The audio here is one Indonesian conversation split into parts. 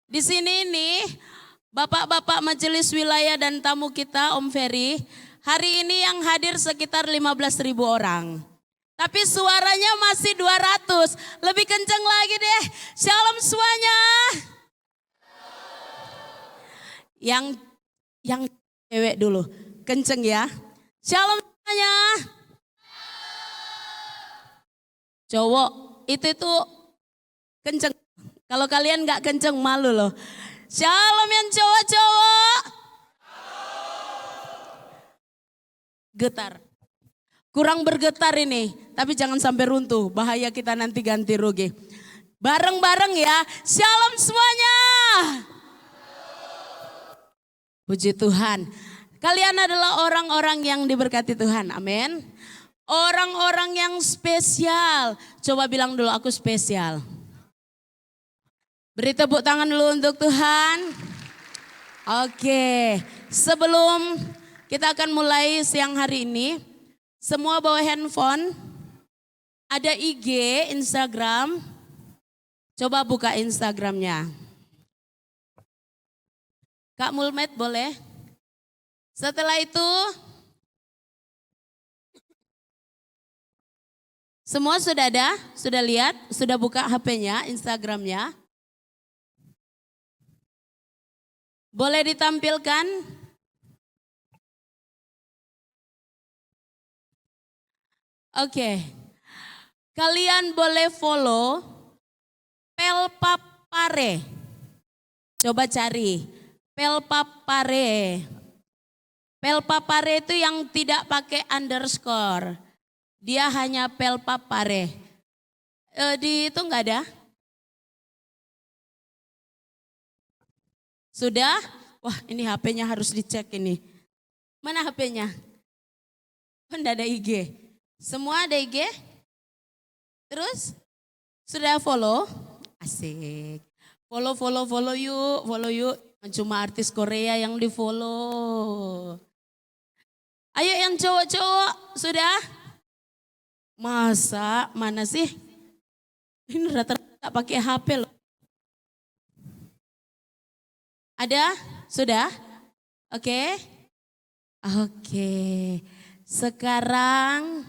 Di sini nih, Bapak-bapak majelis wilayah dan tamu kita Om Ferry, hari ini yang hadir sekitar 15.000 orang. Tapi suaranya masih 200, lebih kenceng lagi deh. Shalom semuanya. Yang cewek dulu, kenceng ya. Shalom semuanya. Cowok, itu tuh kenceng. Kalau kalian gak kenceng malu loh. Shalom yang cowok-cowok. Getar. Kurang bergetar ini, tapi jangan sampai runtuh. Bahaya kita nanti ganti rugi. Bareng-bareng ya. Shalom semuanya. Puji Tuhan. Kalian adalah orang-orang yang diberkati Tuhan. Amin. Orang-orang yang spesial. Coba bilang dulu, aku spesial. Beri tepuk tangan dulu untuk Tuhan. Oke, sebelum kita akan mulai siang hari ini, semua bawa handphone, ada IG, Instagram, coba buka Instagramnya. Kak Mulmet boleh? Setelah itu, semua sudah ada, sudah lihat, sudah buka HP-nya, Instagramnya. Boleh ditampilkan? Oke. Kalian boleh follow Pelpapare. Coba cari Pelpapare. Pelpapare itu yang tidak pakai underscore. Dia hanya Pelpapare. Di itu enggak ada? Sudah? Wah, ini HP-nya harus dicek ini. Mana HP-nya? Enggak ada IG. Semua ada IG? Terus? Sudah follow? Asik. Follow yuk. Cuma artis Korea yang di follow. Ayo yang cowok-cowok, sudah? Masa, mana sih? Ini rata-rata pakai HP loh. Ada? Sudah? Oke. Sekarang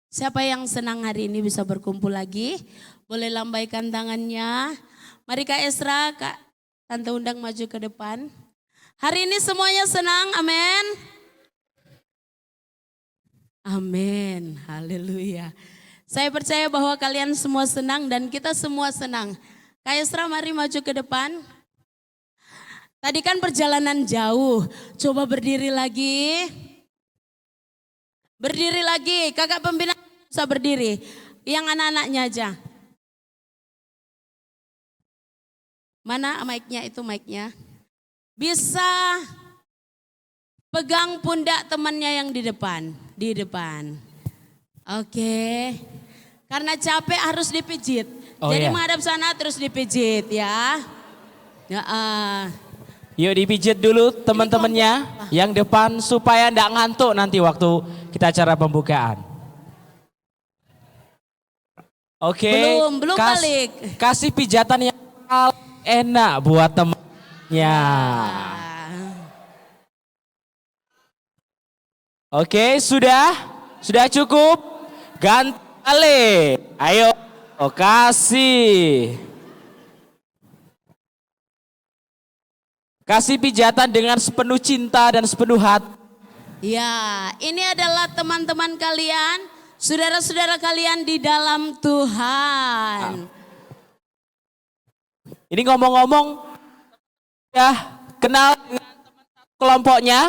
siapa yang senang hari ini bisa berkumpul lagi? Boleh lambaikan tangannya. Mari Kak Esra, Kak Tante undang maju ke depan. Hari ini semuanya senang, amin. Amin, haleluya. Saya percaya bahwa kalian semua senang dan kita semua senang. Kak Esra mari maju ke depan. Tadi kan perjalanan jauh, coba berdiri lagi. Berdiri lagi, kakak pembina bisa berdiri. Yang anak-anaknya aja. Mana mic-nya itu mic-nya? Bisa pegang pundak temannya yang di depan. Di depan. Oke. Karena capek harus dipijit. Jadi menghadap sana terus dipijit ya. Yuk dipijit dulu teman-temannya yang depan supaya enggak ngantuk nanti waktu kita acara pembukaan. Oke. Belum balik. Kasih pijatan yang enak buat temannya. Oke, sudah cukup. Ganti balik. Ayo, kasih pijatan dengan sepenuh cinta dan sepenuh hati. Ya, ini adalah teman-teman kalian, saudara-saudara kalian di dalam Tuhan. Ini ngomong-ngomong, ya kenal dengan teman kelompoknya?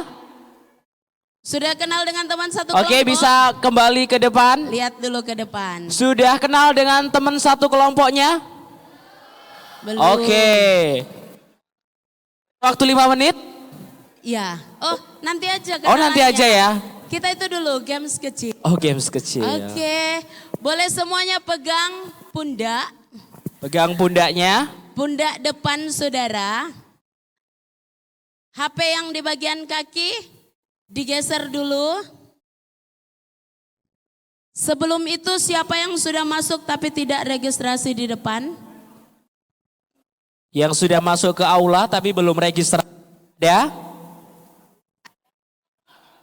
Sudah kenal dengan teman satu kelompok? Oke, bisa kembali ke depan. Lihat dulu ke depan. Sudah kenal dengan teman satu kelompoknya? Belum. Oke. Waktu 5 menit? Ya. Oh, nanti aja. Oh, nanti aja ya. Kita itu dulu games kecil. Oh, games kecil. Oke. Boleh semuanya pegang pundak. Pegang pundaknya. Pundak depan saudara. HP yang di bagian kaki digeser dulu. Sebelum itu siapa yang sudah masuk tapi tidak registrasi di depan? Yang sudah masuk ke aula tapi belum registrasi. Ya?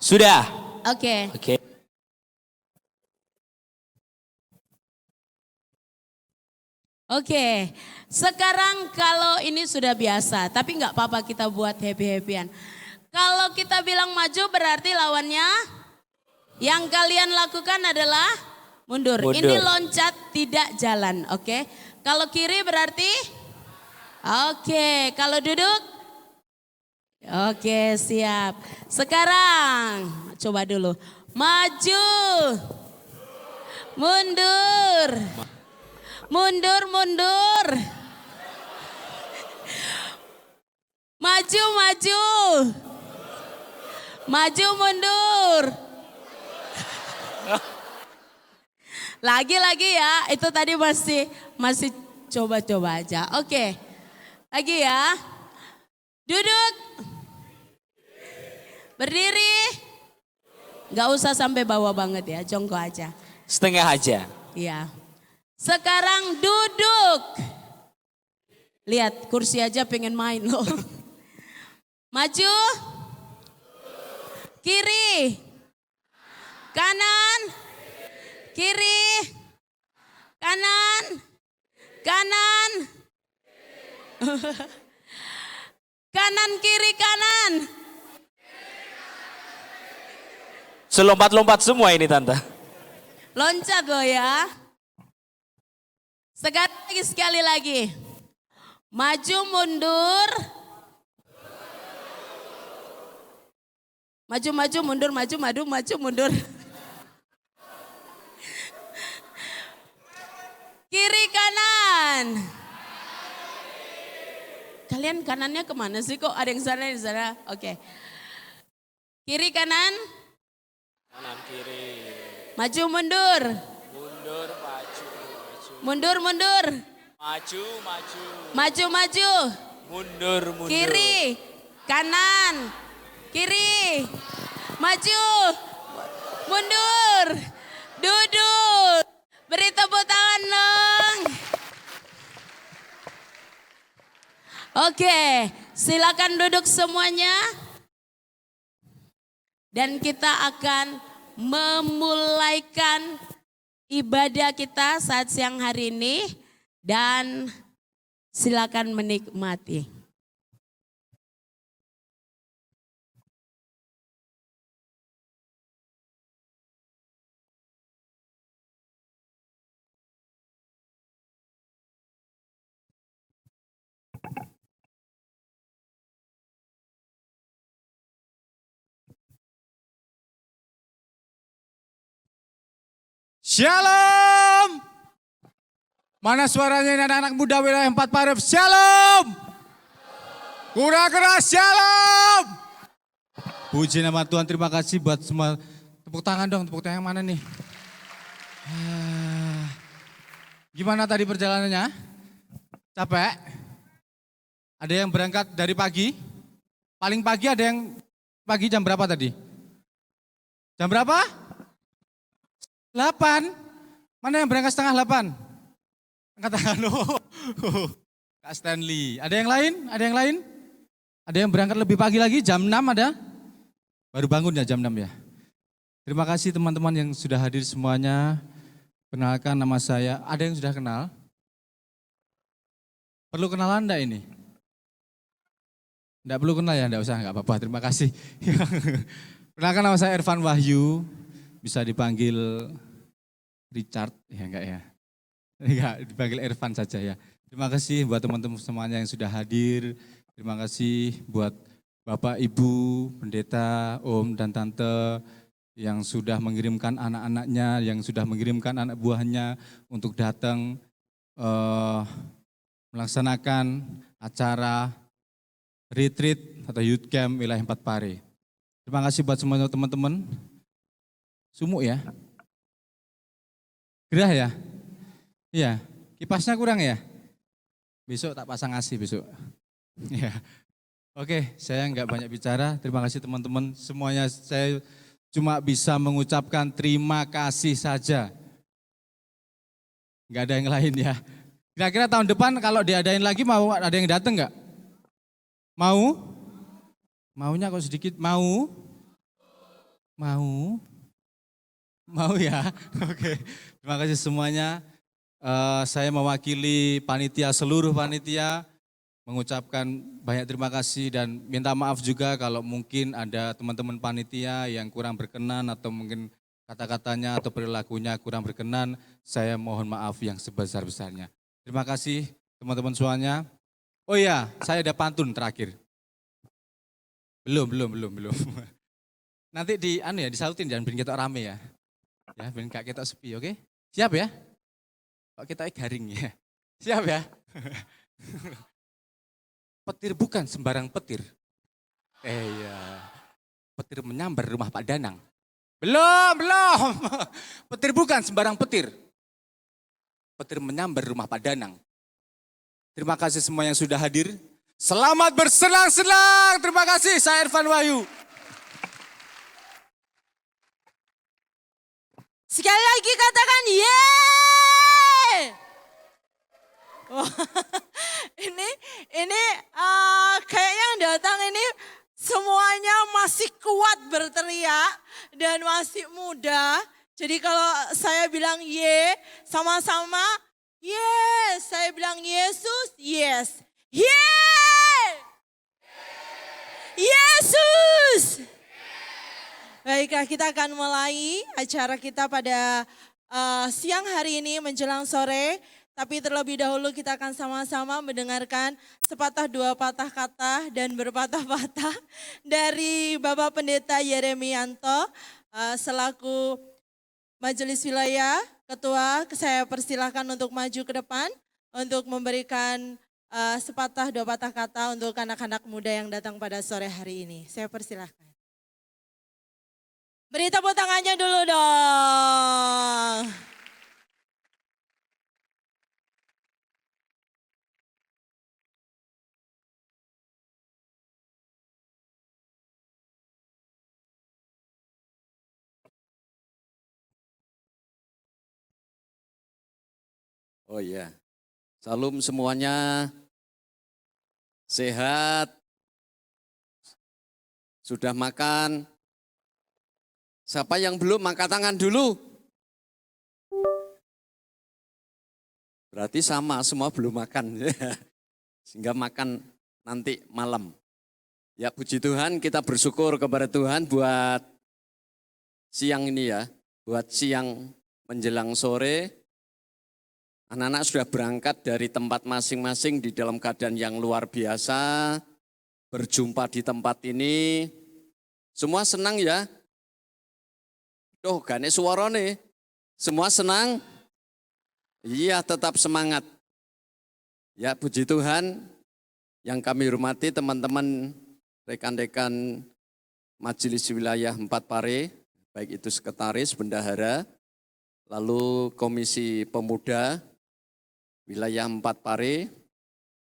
Sudah. Oke. Oke. Oke, sekarang kalau ini sudah biasa, tapi nggak apa-apa kita buat happy-happyan. Kalau kita bilang maju berarti lawannya yang kalian lakukan adalah mundur. Mundur. Ini loncat tidak jalan, oke? Kalau kiri berarti oke, kalau duduk oke, siap. Sekarang coba dulu. Maju. Mundur. Mundur, mundur. Maju, maju. Maju, mundur. Lagi-lagi ya, itu tadi masih coba-coba aja. Oke. Lagi ya. Duduk. Berdiri. Gak usah sampai bawah banget ya, jongkok aja. Setengah aja. Iya. Sekarang duduk. Lihat kursi aja pengen main loh. Maju. Kiri. Kanan. Kiri. Kanan. Kanan. Kanan, kiri, kanan. Selompat-lompat semua ini Tante. Loncat loh ya. Sekali lagi. Maju, mundur. Maju, maju, mundur, maju, maju, mundur. Kiri, kanan. Kalian kanannya kemana sih kok? Ada yang sana, di sana. Oke. Kiri, kanan. Kanan kiri. Maju, mundur. Mundur, maju. Mundur, mundur. Maju, maju. Maju, maju. Mundur, mundur. Kiri, kanan, kiri, maju, mundur, duduk. Beri tepuk tangan dong. Oke, silakan duduk semuanya. Dan kita akan memulaikan ibadah kita saat siang hari ini. Dan silakan menikmati. Shalom. Mana suaranya ini anak-anak muda wilayah 4 Parep? Shalom. Kurang keras, shalom. Puji nama Tuhan, terima kasih buat semua. Tepuk tangan dong, tepuk tangan yang mana nih? Gimana tadi perjalanannya? Capek? Ada yang berangkat dari pagi? Paling pagi ada yang pagi jam berapa tadi? Jam berapa? 8. Mana yang berangkat setengah 8? Angkat tangan. Kak Stanley. Ada yang lain? Ada yang lain? Ada yang berangkat lebih pagi lagi, jam 6 ada? Baru bangun ya jam 6 ya. Terima kasih teman-teman yang sudah hadir semuanya. Kenalkan nama saya. Ada yang sudah kenal? Perlu kenalan enggak ini? Enggak perlu kenal ya? Enggak usah, enggak apa-apa. Terima kasih. Kenalkan nama saya Irfan Wahyu. Bisa dipanggil Richard, ya enggak ya? Enggak, dipanggil Irfan saja ya. Terima kasih buat teman-teman semuanya yang sudah hadir. Terima kasih buat Bapak, Ibu, Pendeta, Om, dan Tante yang sudah mengirimkan anak-anaknya, yang sudah mengirimkan anak buahnya untuk datang melaksanakan acara retreat atau youth camp wilayah 4 Pare. Terima kasih buat semua teman-teman. Sumuk ya? Gerah ya? Iya, kipasnya kurang ya? Besok tak pasang AC besok. Ya. Oke, saya nggak banyak bicara. Terima kasih teman-teman semuanya. Saya cuma bisa mengucapkan terima kasih saja. Enggak ada yang lain ya. Kira-kira tahun depan kalau diadain lagi mau ada yang datang enggak? Mau? Maunya kok sedikit? Mau? Mau? Mau ya? Oke. Terima kasih semuanya. Saya mewakili panitia, seluruh panitia mengucapkan banyak terima kasih dan minta maaf juga kalau mungkin ada teman-teman panitia yang kurang berkenan atau mungkin kata-katanya atau perilakunya kurang berkenan. Saya mohon maaf yang sebesar-besarnya. Terima kasih teman-teman semuanya. Oh iya, saya ada pantun terakhir. Belum. Nanti disautin jangan bikin kita rame ya. Ya, bikin gak kita sepi, oke? Siap ya? Kok kita garing ya? Siap ya? Petir bukan sembarang petir. Iya. Petir menyambar rumah Pak Danang. Belum. Petir bukan sembarang petir. Petir menyambar rumah Pak Danang. Terima kasih semua yang sudah hadir. Selamat bersenang-senang. Terima kasih, saya Irfan Wahyu. Sekali lagi katakan yeay. Ini kayaknya yang datang ini semuanya masih kuat berteriak dan masih muda. Jadi kalau saya bilang ye, sama-sama yes. Saya bilang Yesus, yes. Yeay! Yesus! Baiklah, kita akan mulai acara kita pada siang hari ini menjelang sore. Tapi terlebih dahulu kita akan sama-sama mendengarkan sepatah dua patah kata dan berpatah-patah dari Bapak Pendeta Yeremianto selaku Majelis Wilayah Ketua. Saya persilahkan untuk maju ke depan untuk memberikan sepatah dua patah kata untuk anak-anak muda yang datang pada sore hari ini. Saya persilahkan. Beri tepuk tangannya dulu dong. Oh iya, salam semuanya, sehat, sudah makan. Siapa yang belum angkat tangan dulu? Berarti sama, semua belum makan. Sehingga makan nanti malam. Ya puji Tuhan, kita bersyukur kepada Tuhan buat siang ini ya. Buat siang menjelang sore. Anak-anak sudah berangkat dari tempat masing-masing di dalam keadaan yang luar biasa. Berjumpa di tempat ini. Semua senang ya? Duh, gane suarane. Semua senang? Iya, tetap semangat. Ya, puji Tuhan. Yang kami hormati teman-teman, rekan-rekan Majelis Wilayah 4 Pare, baik itu sekretaris, bendahara, lalu Komisi Pemuda, Wilayah 4 Pare,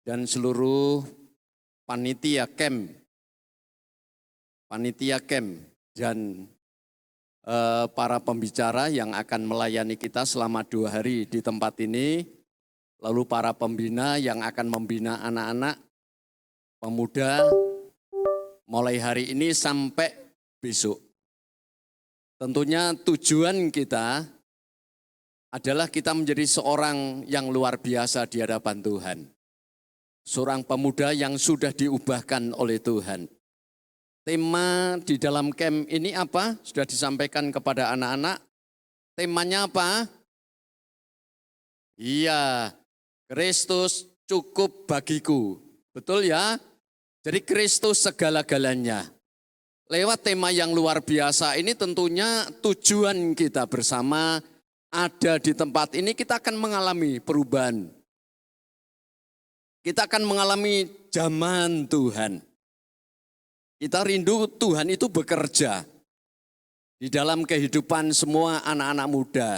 dan seluruh panitia camp, dan para pembicara yang akan melayani kita selama 2 hari di tempat ini, lalu para pembina yang akan membina anak-anak, pemuda, mulai hari ini sampai besok. Tentunya tujuan kita adalah kita menjadi seorang yang luar biasa di hadapan Tuhan. Seorang pemuda yang sudah diubahkan oleh Tuhan. Tema di dalam camp ini apa? Sudah disampaikan kepada anak-anak. Temanya apa? Iya, Kristus cukup bagiku. Betul ya? Jadi Kristus segala-galanya. Lewat tema yang luar biasa ini tentunya tujuan kita bersama ada di tempat ini, kita akan mengalami perubahan. Kita akan mengalami zaman Tuhan. Kita rindu Tuhan itu bekerja di dalam kehidupan semua anak-anak muda.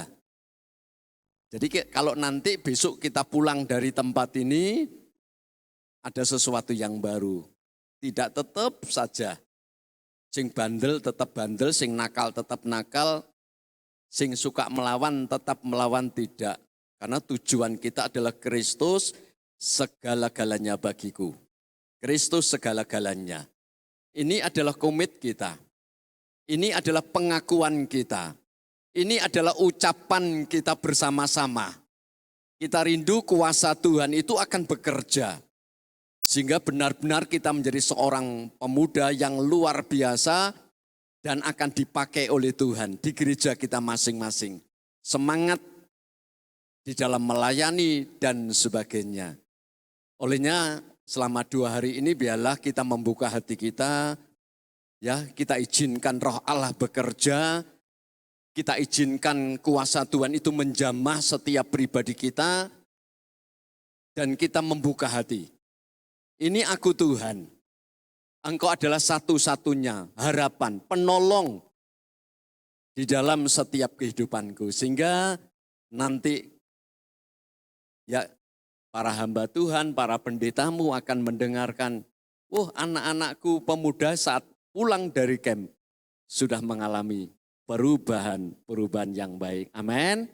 Jadi kalau nanti besok kita pulang dari tempat ini, ada sesuatu yang baru. Tidak tetap saja Sing bandel, sing nakal tetap nakal, sing suka melawan tetap melawan tidak. Karena tujuan kita adalah Kristus segala-galanya bagiku. Kristus segala-galanya. Ini adalah komit kita. Ini adalah pengakuan kita. Ini adalah ucapan kita bersama-sama. Kita rindu kuasa Tuhan itu akan bekerja. Sehingga benar-benar kita menjadi seorang pemuda yang luar biasa dan akan dipakai oleh Tuhan di gereja kita masing-masing. Semangat di dalam melayani dan sebagainya. Olehnya selama 2 hari ini biarlah kita membuka hati kita, ya kita izinkan Roh Allah bekerja, kita izinkan kuasa Tuhan itu menjamah setiap pribadi kita, dan kita membuka hati. Ini aku Tuhan, Engkau adalah satu-satunya harapan, penolong di dalam setiap kehidupanku. Sehingga nanti ya para hamba Tuhan, para pendetamu akan mendengarkan, anak-anakku pemuda saat pulang dari camp sudah mengalami perubahan yang baik. Amin.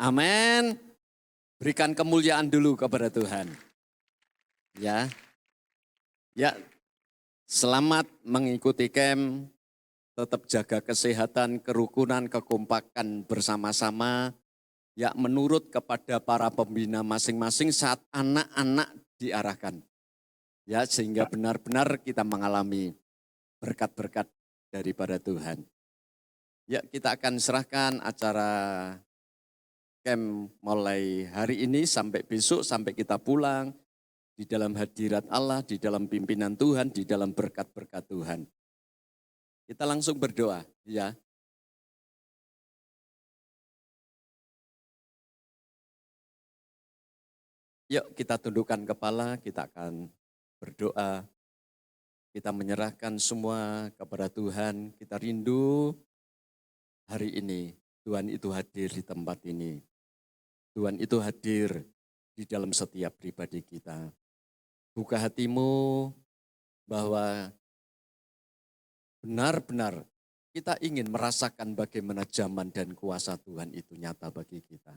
Amin. Berikan kemuliaan dulu kepada Tuhan. Ya, selamat mengikuti camp, tetap jaga kesehatan, kerukunan, kekompakan bersama-sama. Ya, menurut kepada para pembina masing-masing saat anak-anak diarahkan. Ya, sehingga benar-benar kita mengalami berkat-berkat daripada Tuhan. Ya, kita akan serahkan acara camp mulai hari ini sampai besok, sampai kita pulang. Di dalam hadirat Allah, di dalam pimpinan Tuhan, di dalam berkat-berkat Tuhan. Kita langsung berdoa, ya. Yuk kita tundukkan kepala, kita akan berdoa. Kita menyerahkan semua kepada Tuhan. Kita rindu hari ini Tuhan itu hadir di tempat ini. Tuhan itu hadir di dalam setiap pribadi kita. Buka hatimu bahwa benar-benar kita ingin merasakan bagaimana zaman dan kuasa Tuhan itu nyata bagi kita.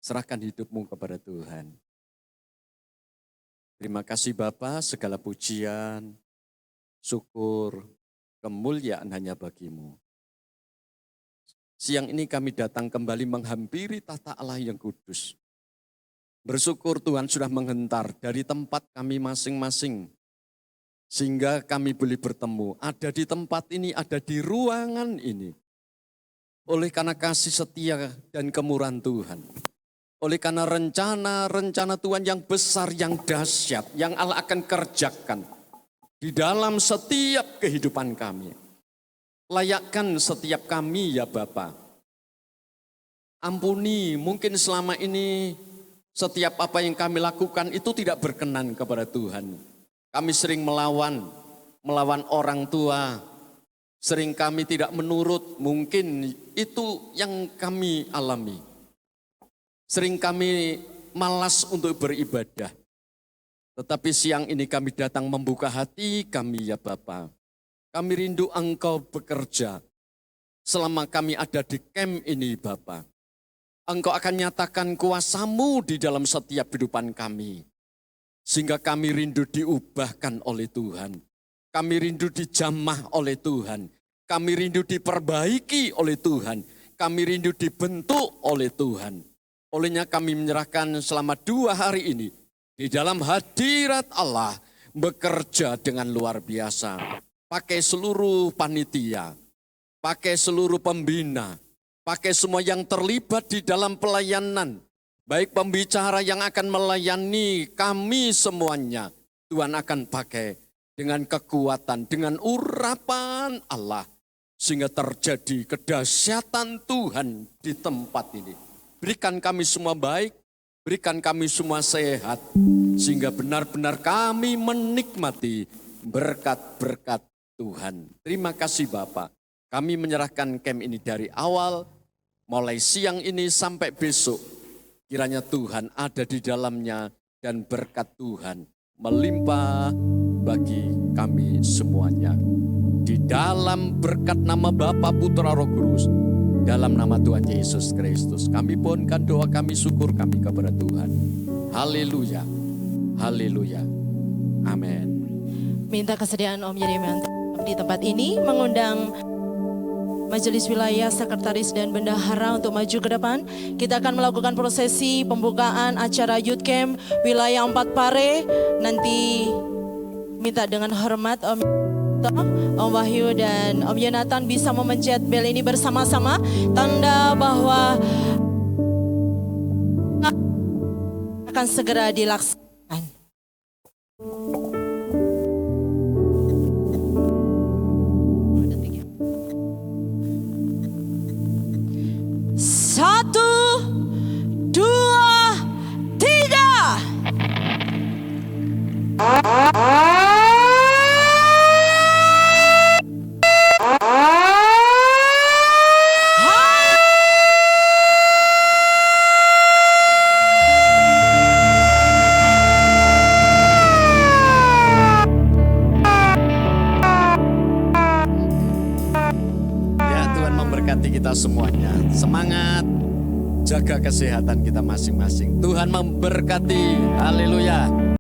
Serahkan hidupmu kepada Tuhan. Terima kasih Bapa, segala pujian, syukur, kemuliaan hanya bagimu. Siang ini kami datang kembali menghampiri tata Allah yang kudus. Bersyukur Tuhan sudah menghentar dari tempat kami masing-masing. Sehingga kami boleh bertemu, ada di tempat ini, ada di ruangan ini. Oleh karena kasih setia dan kemurahan Tuhan. Oleh karena rencana Tuhan yang besar, yang dahsyat, yang Allah akan kerjakan di dalam setiap kehidupan kami. Layakkan setiap kami ya Bapa. Ampuni mungkin selama ini setiap apa yang kami lakukan itu tidak berkenan kepada Tuhan. Kami sering melawan orang tua. Sering kami tidak menurut, mungkin itu yang kami alami. Sering kami malas untuk beribadah. Tetapi siang ini kami datang membuka hati kami ya Bapa. Kami rindu Engkau bekerja selama kami ada di camp ini Bapa. Engkau akan nyatakan kuasa-Mu di dalam setiap kehidupan kami. Sehingga kami rindu diubahkan oleh Tuhan. Kami rindu dijamah oleh Tuhan. Kami rindu diperbaiki oleh Tuhan. Kami rindu dibentuk oleh Tuhan. Olehnya kami menyerahkan selama 2 hari ini. Di dalam hadirat Allah bekerja dengan luar biasa. Pakai seluruh panitia. Pakai seluruh pembina. Pakai semua yang terlibat di dalam pelayanan. Baik pembicara yang akan melayani kami semuanya. Tuhan akan pakai dengan kekuatan, dengan urapan Allah. Sehingga terjadi kedahsyatan Tuhan di tempat ini. Berikan kami semua baik, berikan kami semua sehat. Sehingga benar-benar kami menikmati berkat-berkat Tuhan. Terima kasih Bapak. Kami menyerahkan camp ini dari awal, mulai siang ini sampai besok. Kiranya Tuhan ada di dalamnya dan berkat Tuhan melimpah bagi kami semuanya. Di dalam berkat nama Bapa, Putra, Roh Kudus, dalam nama Tuhan Yesus Kristus, kami pohonkan doa kami, syukur kami kepada Tuhan. Haleluya, haleluya, amin. Minta kesediaan Om Yeremia di tempat ini, mengundang Majelis Wilayah, Sekretaris dan Bendahara untuk maju ke depan. Kita akan melakukan prosesi pembukaan acara Youth Camp Wilayah 4 Pare. Nanti minta dengan hormat Om Wahyu dan Om Yonatan bisa memencet bel ini bersama-sama, tanda bahwa akan segera dilaksanakan. Satu, dua, tiga. Kita semuanya semangat, jaga kesehatan kita masing-masing. Tuhan memberkati. Haleluya.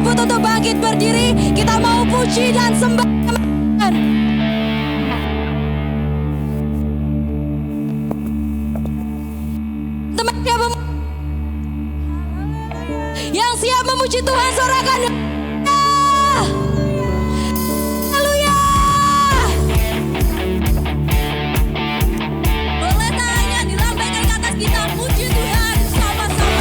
disebut untuk bangkit berdiri. Kita mau puji dan sembah. Teman siapa yang siap memuji Tuhan, sorakan. Haleluya. Boleh tangannya dilambaikan ke atas, kita puji Tuhan sama-sama.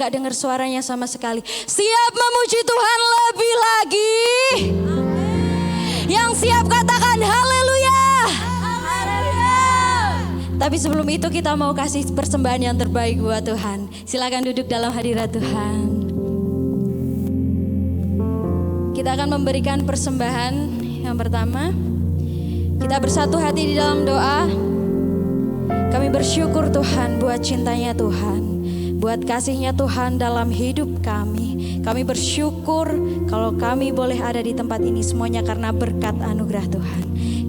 nggak dengar suaranya sama sekali. Siap memuji Tuhan lebih lagi? Yang siap katakan haleluya. Tapi sebelum itu kita mau kasih persembahan yang terbaik buat Tuhan. Silakan duduk dalam hadirat Tuhan. Kita akan memberikan persembahan yang pertama. Kita bersatu hati di dalam doa. Kami bersyukur Tuhan buat cintanya Tuhan, buat kasihnya Tuhan dalam hidup kami. Kami bersyukur kalau kami boleh ada di tempat ini semuanya karena berkat anugerah Tuhan.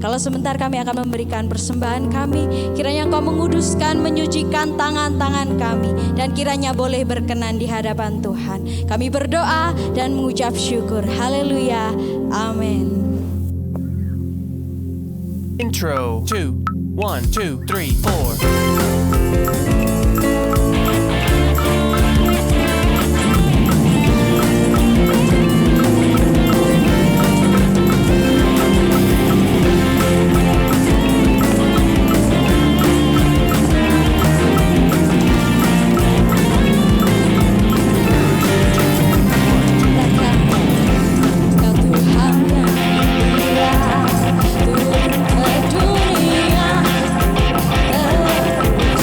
Kalau sebentar kami akan memberikan persembahan kami, kiranya Engkau menguduskan, menyucikan tangan-tangan kami, dan kiranya boleh berkenan di hadapan Tuhan. Kami berdoa dan mengucap syukur. Haleluya. Amin. Intro 2, 1, 2, 3, 4. Kau Tuhan yang mulia, turun ke dunia, terus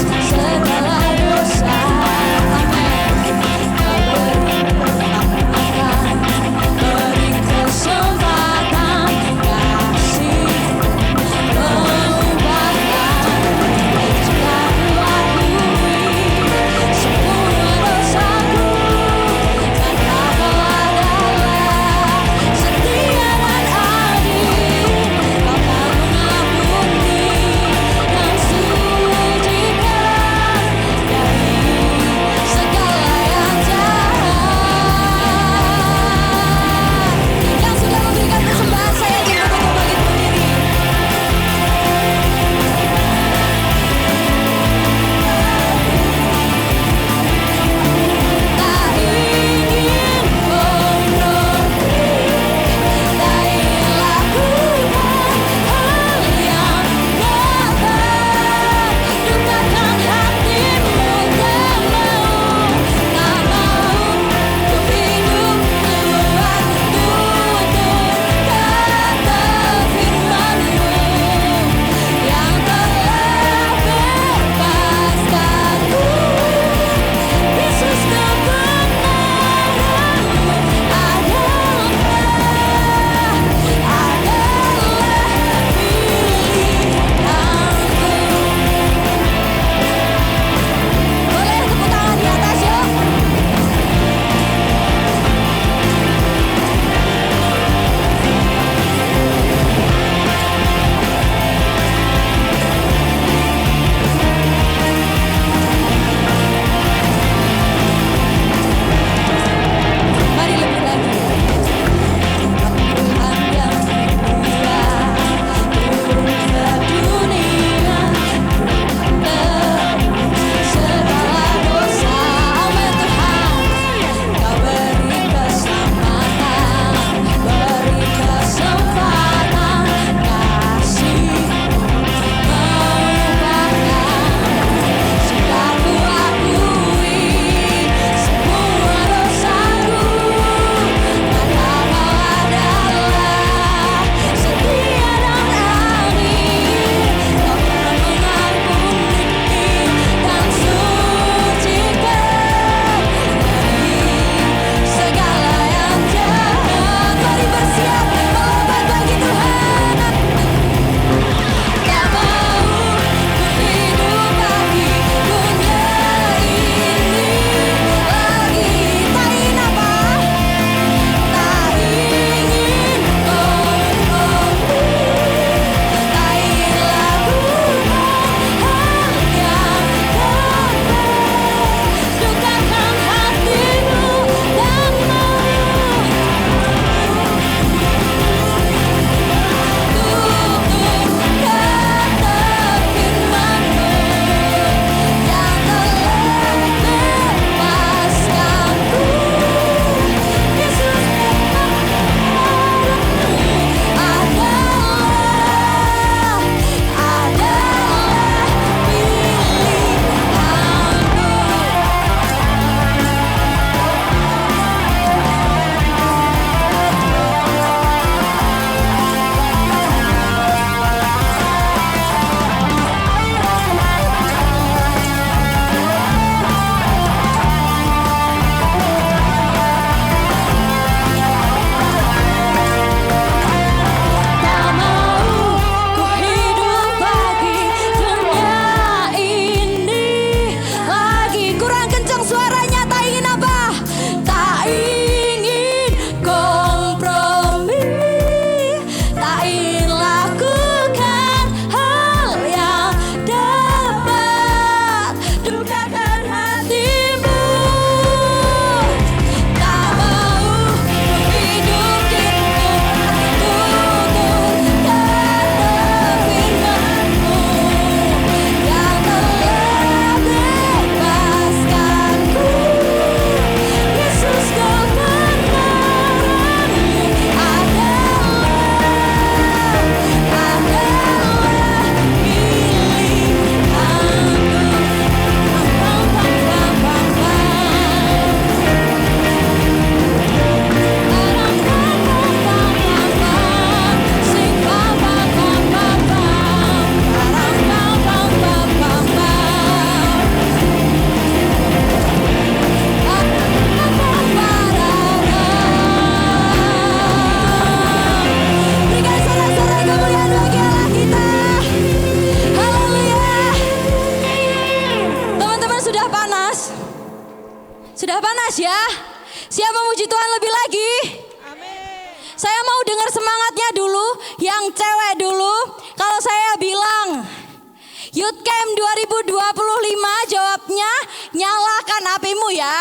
Camp 2025 jawabnya nyalakan apimu ya.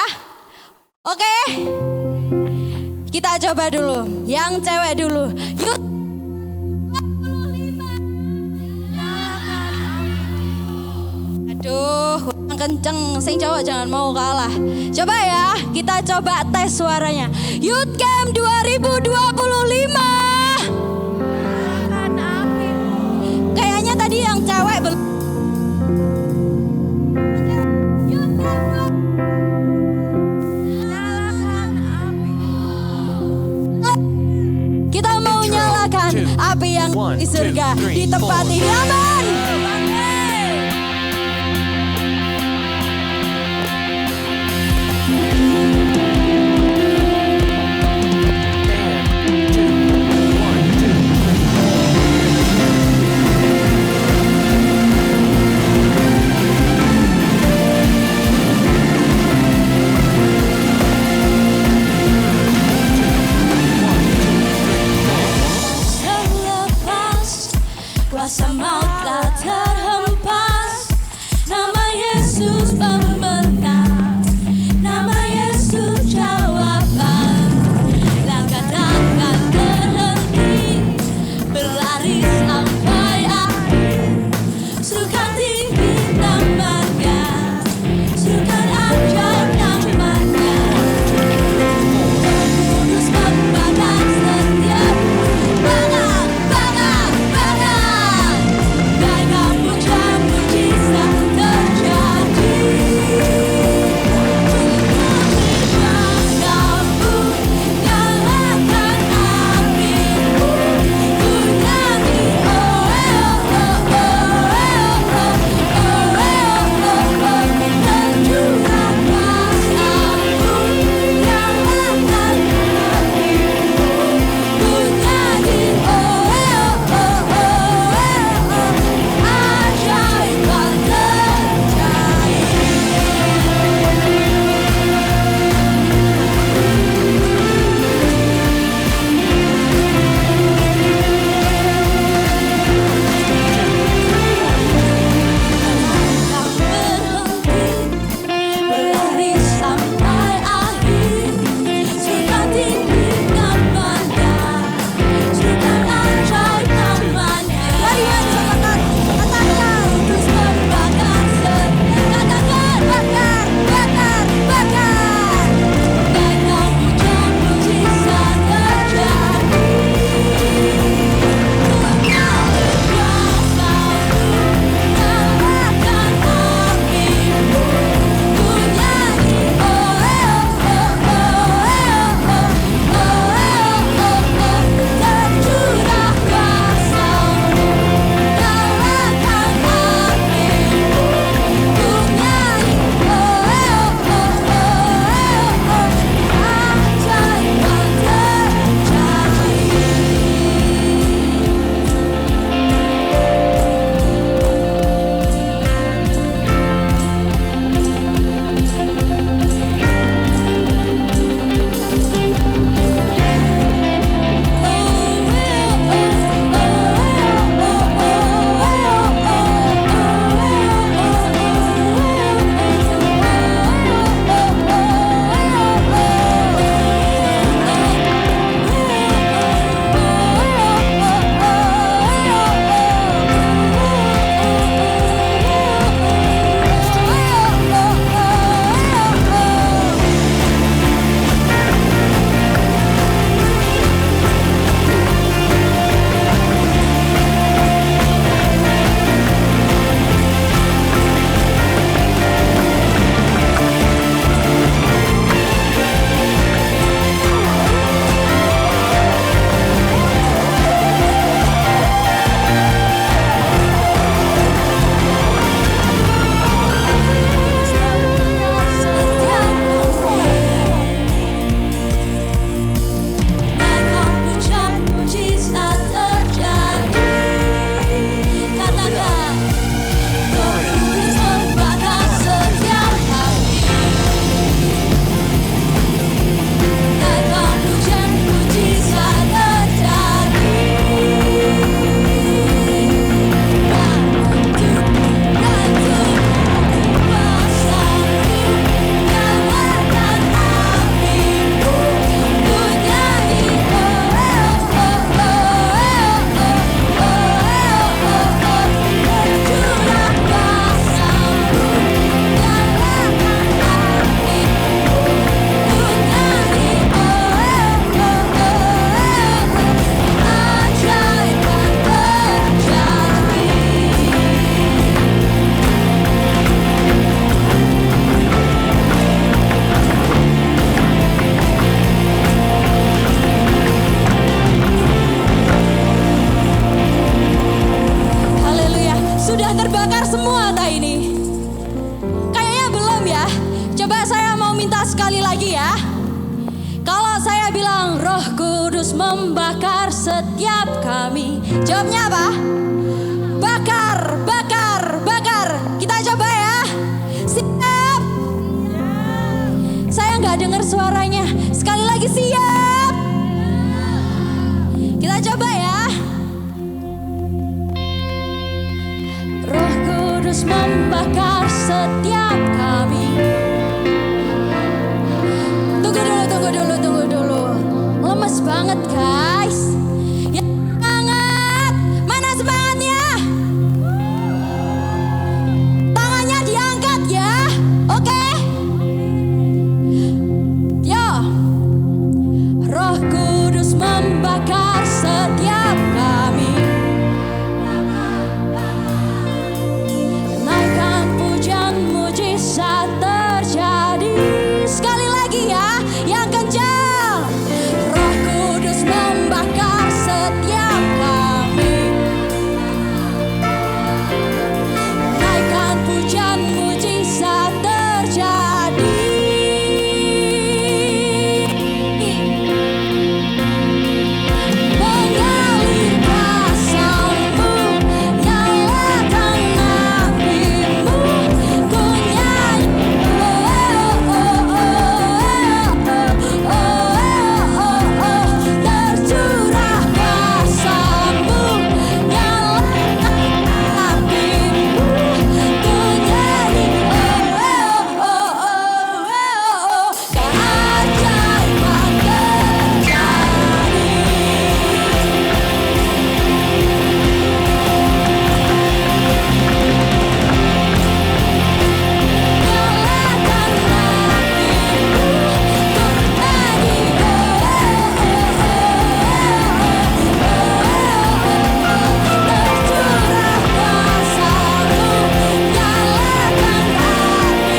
Oke? Kita coba dulu, yang cewek dulu. Youth Aduh, kurang kenceng, sing cowok jangan mau kalah. Coba ya, kita coba tes suaranya. Youth Camp 2025. Kayaknya tadi yang cewek belum. Kita mau nyalakan api yang di surga di tempat ini. Aman. Kuasa maut tak Roh Kudus membakar setiap kami. Jawabnya apa? Bakar, bakar, bakar. Kita coba ya. Siap. Saya nggak dengar suaranya. Sekali lagi siap. Kita coba ya. Roh Kudus membakar setiap kami. Tunggu dulu. Lemes banget guys. Ya semangat. Mana semangatnya? Tangannya diangkat ya. Oke. Yo. Roh Kudus membakar setiap kami. Naikkan pujian mujizat terjadi. Sekali lagi ya, yang kencang. Roh Kudus membakar setiap kami. Naikkan pujian mujizat terjadi. Mengalir kasar-Mu, nyalakan api-Mu, ku nyanyi. Tercurah kasar-Mu, nyalakan api-Mu, ku nyanyi. Keajaiban terjadi. Nyalakan api-Mu, ku nyanyi. Tercurah kasar-Mu, nyalakan api-Mu,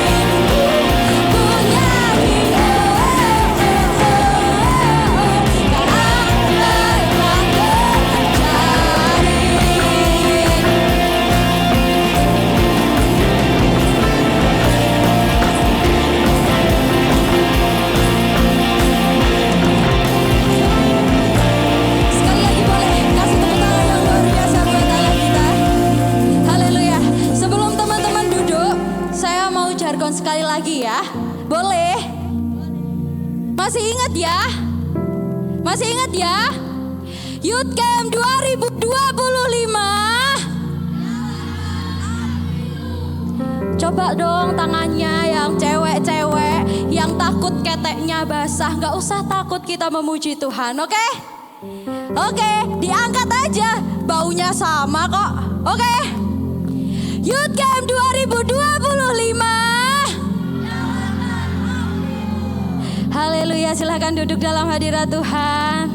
ku nyanyi. Keajaiban terjadi. Sekali lagi boleh kasih tepuk tangan yang luar biasa buat Allah kita. Haleluya. Sebelum teman-teman duduk, saya mau jargon sekali lagi ya. Boleh? Masih ingat ya? Masih ingat ya? Youth Camp 2025. Coba dong tangannya yang cewek-cewek yang takut keteknya basah. Gak usah takut kita memuji Tuhan, oke? Oke, diangkat aja. Baunya sama kok, oke? Youth Camp 2025. Haleluya, silahkan duduk dalam hadirat Tuhan.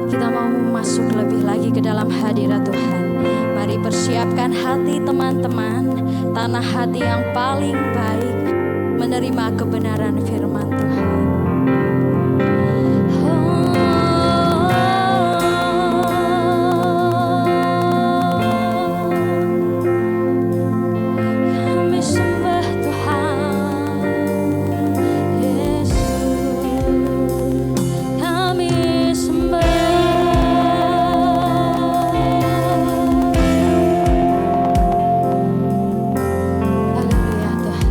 Kita mau masuk lebih lagi ke dalam hadirat Tuhan. Mari persiapkan hati teman-teman, tanah hati yang paling baik, menerima kebenaran firman Tuhan. Kami sembah Tuhan Yesus, kami sembah. Haleluya Tuhan.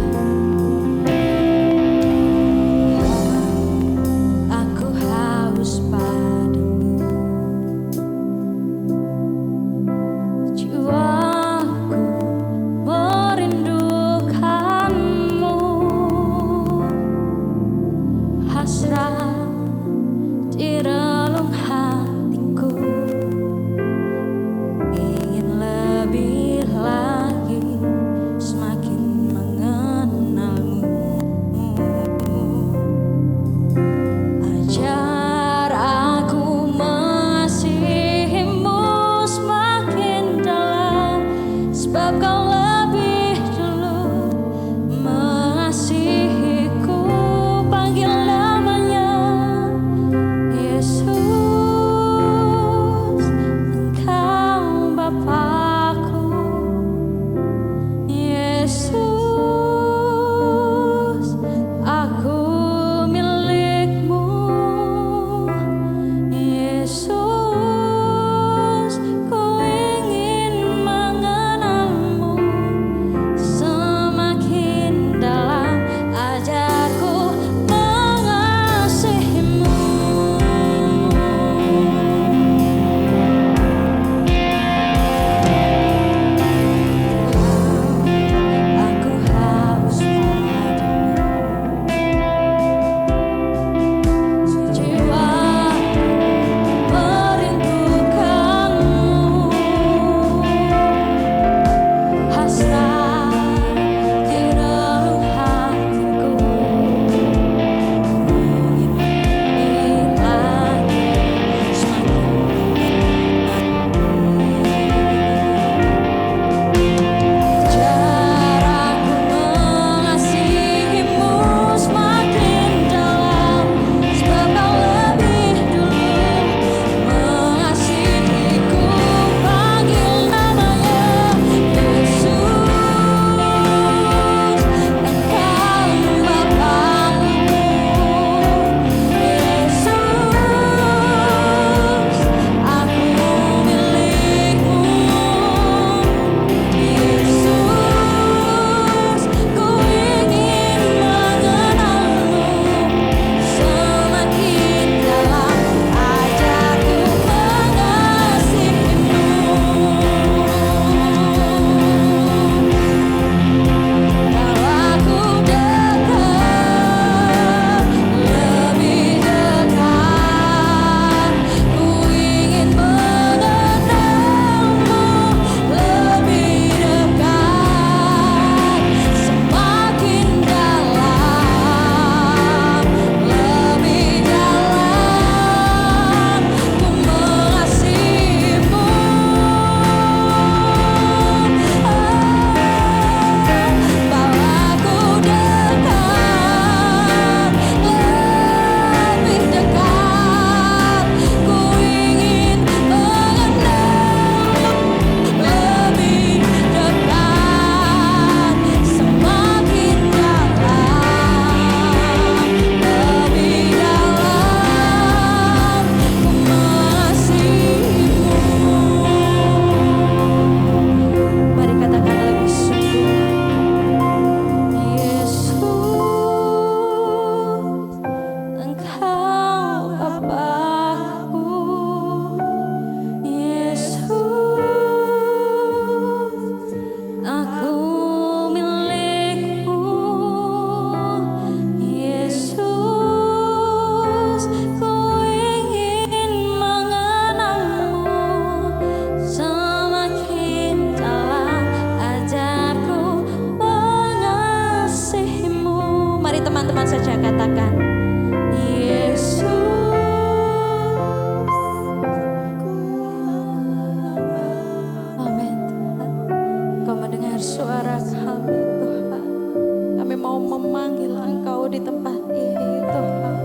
di tempat ini Tuhan.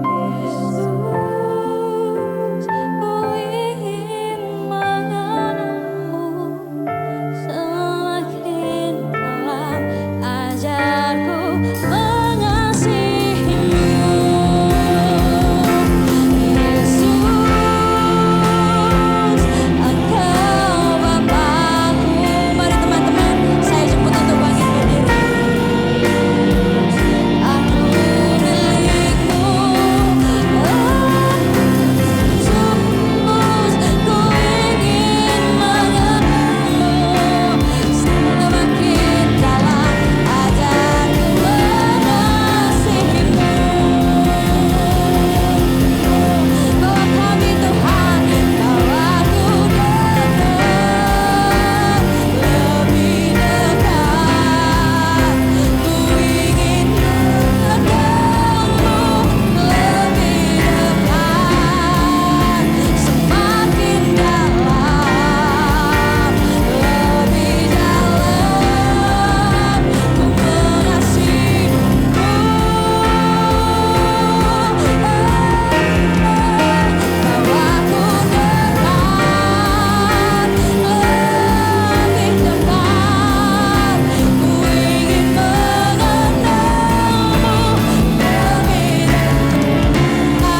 Yesus, ku ingin mengenalmu semakin dalam, ajarku mengasihimu. Yesus, Engkau Bapakku. Mari teman-teman, saya jemput untuk bangkit berdiri. Aku milikmu, Yesus, ku ingin mengenalmu semakin dalam, ajarku mengasihimu. Bawa kami Tuhan, bawa aku dekat, lebih dekat. Ku ingin mengenalmu lebih dekat, semakin dalam, lebih dalam. Ku mengasihimu. Bawaku dekat, lebih dekat. Ku ingin mengenalmu lebih dekat,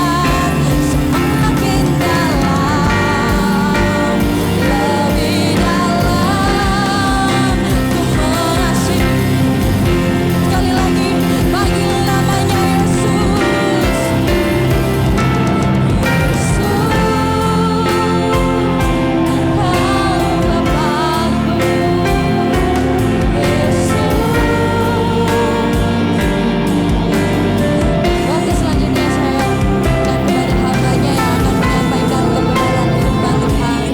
semakin dalam, lebih dalam. Ku mengasihimu. Sekali lagi, panggil namanya Yesus. Yesus, Engkau Bapakku. Yesus. Waktu selanjutnya saya dan kepada hambanya yang akan menyampaikan kebenaran firman Tuhan.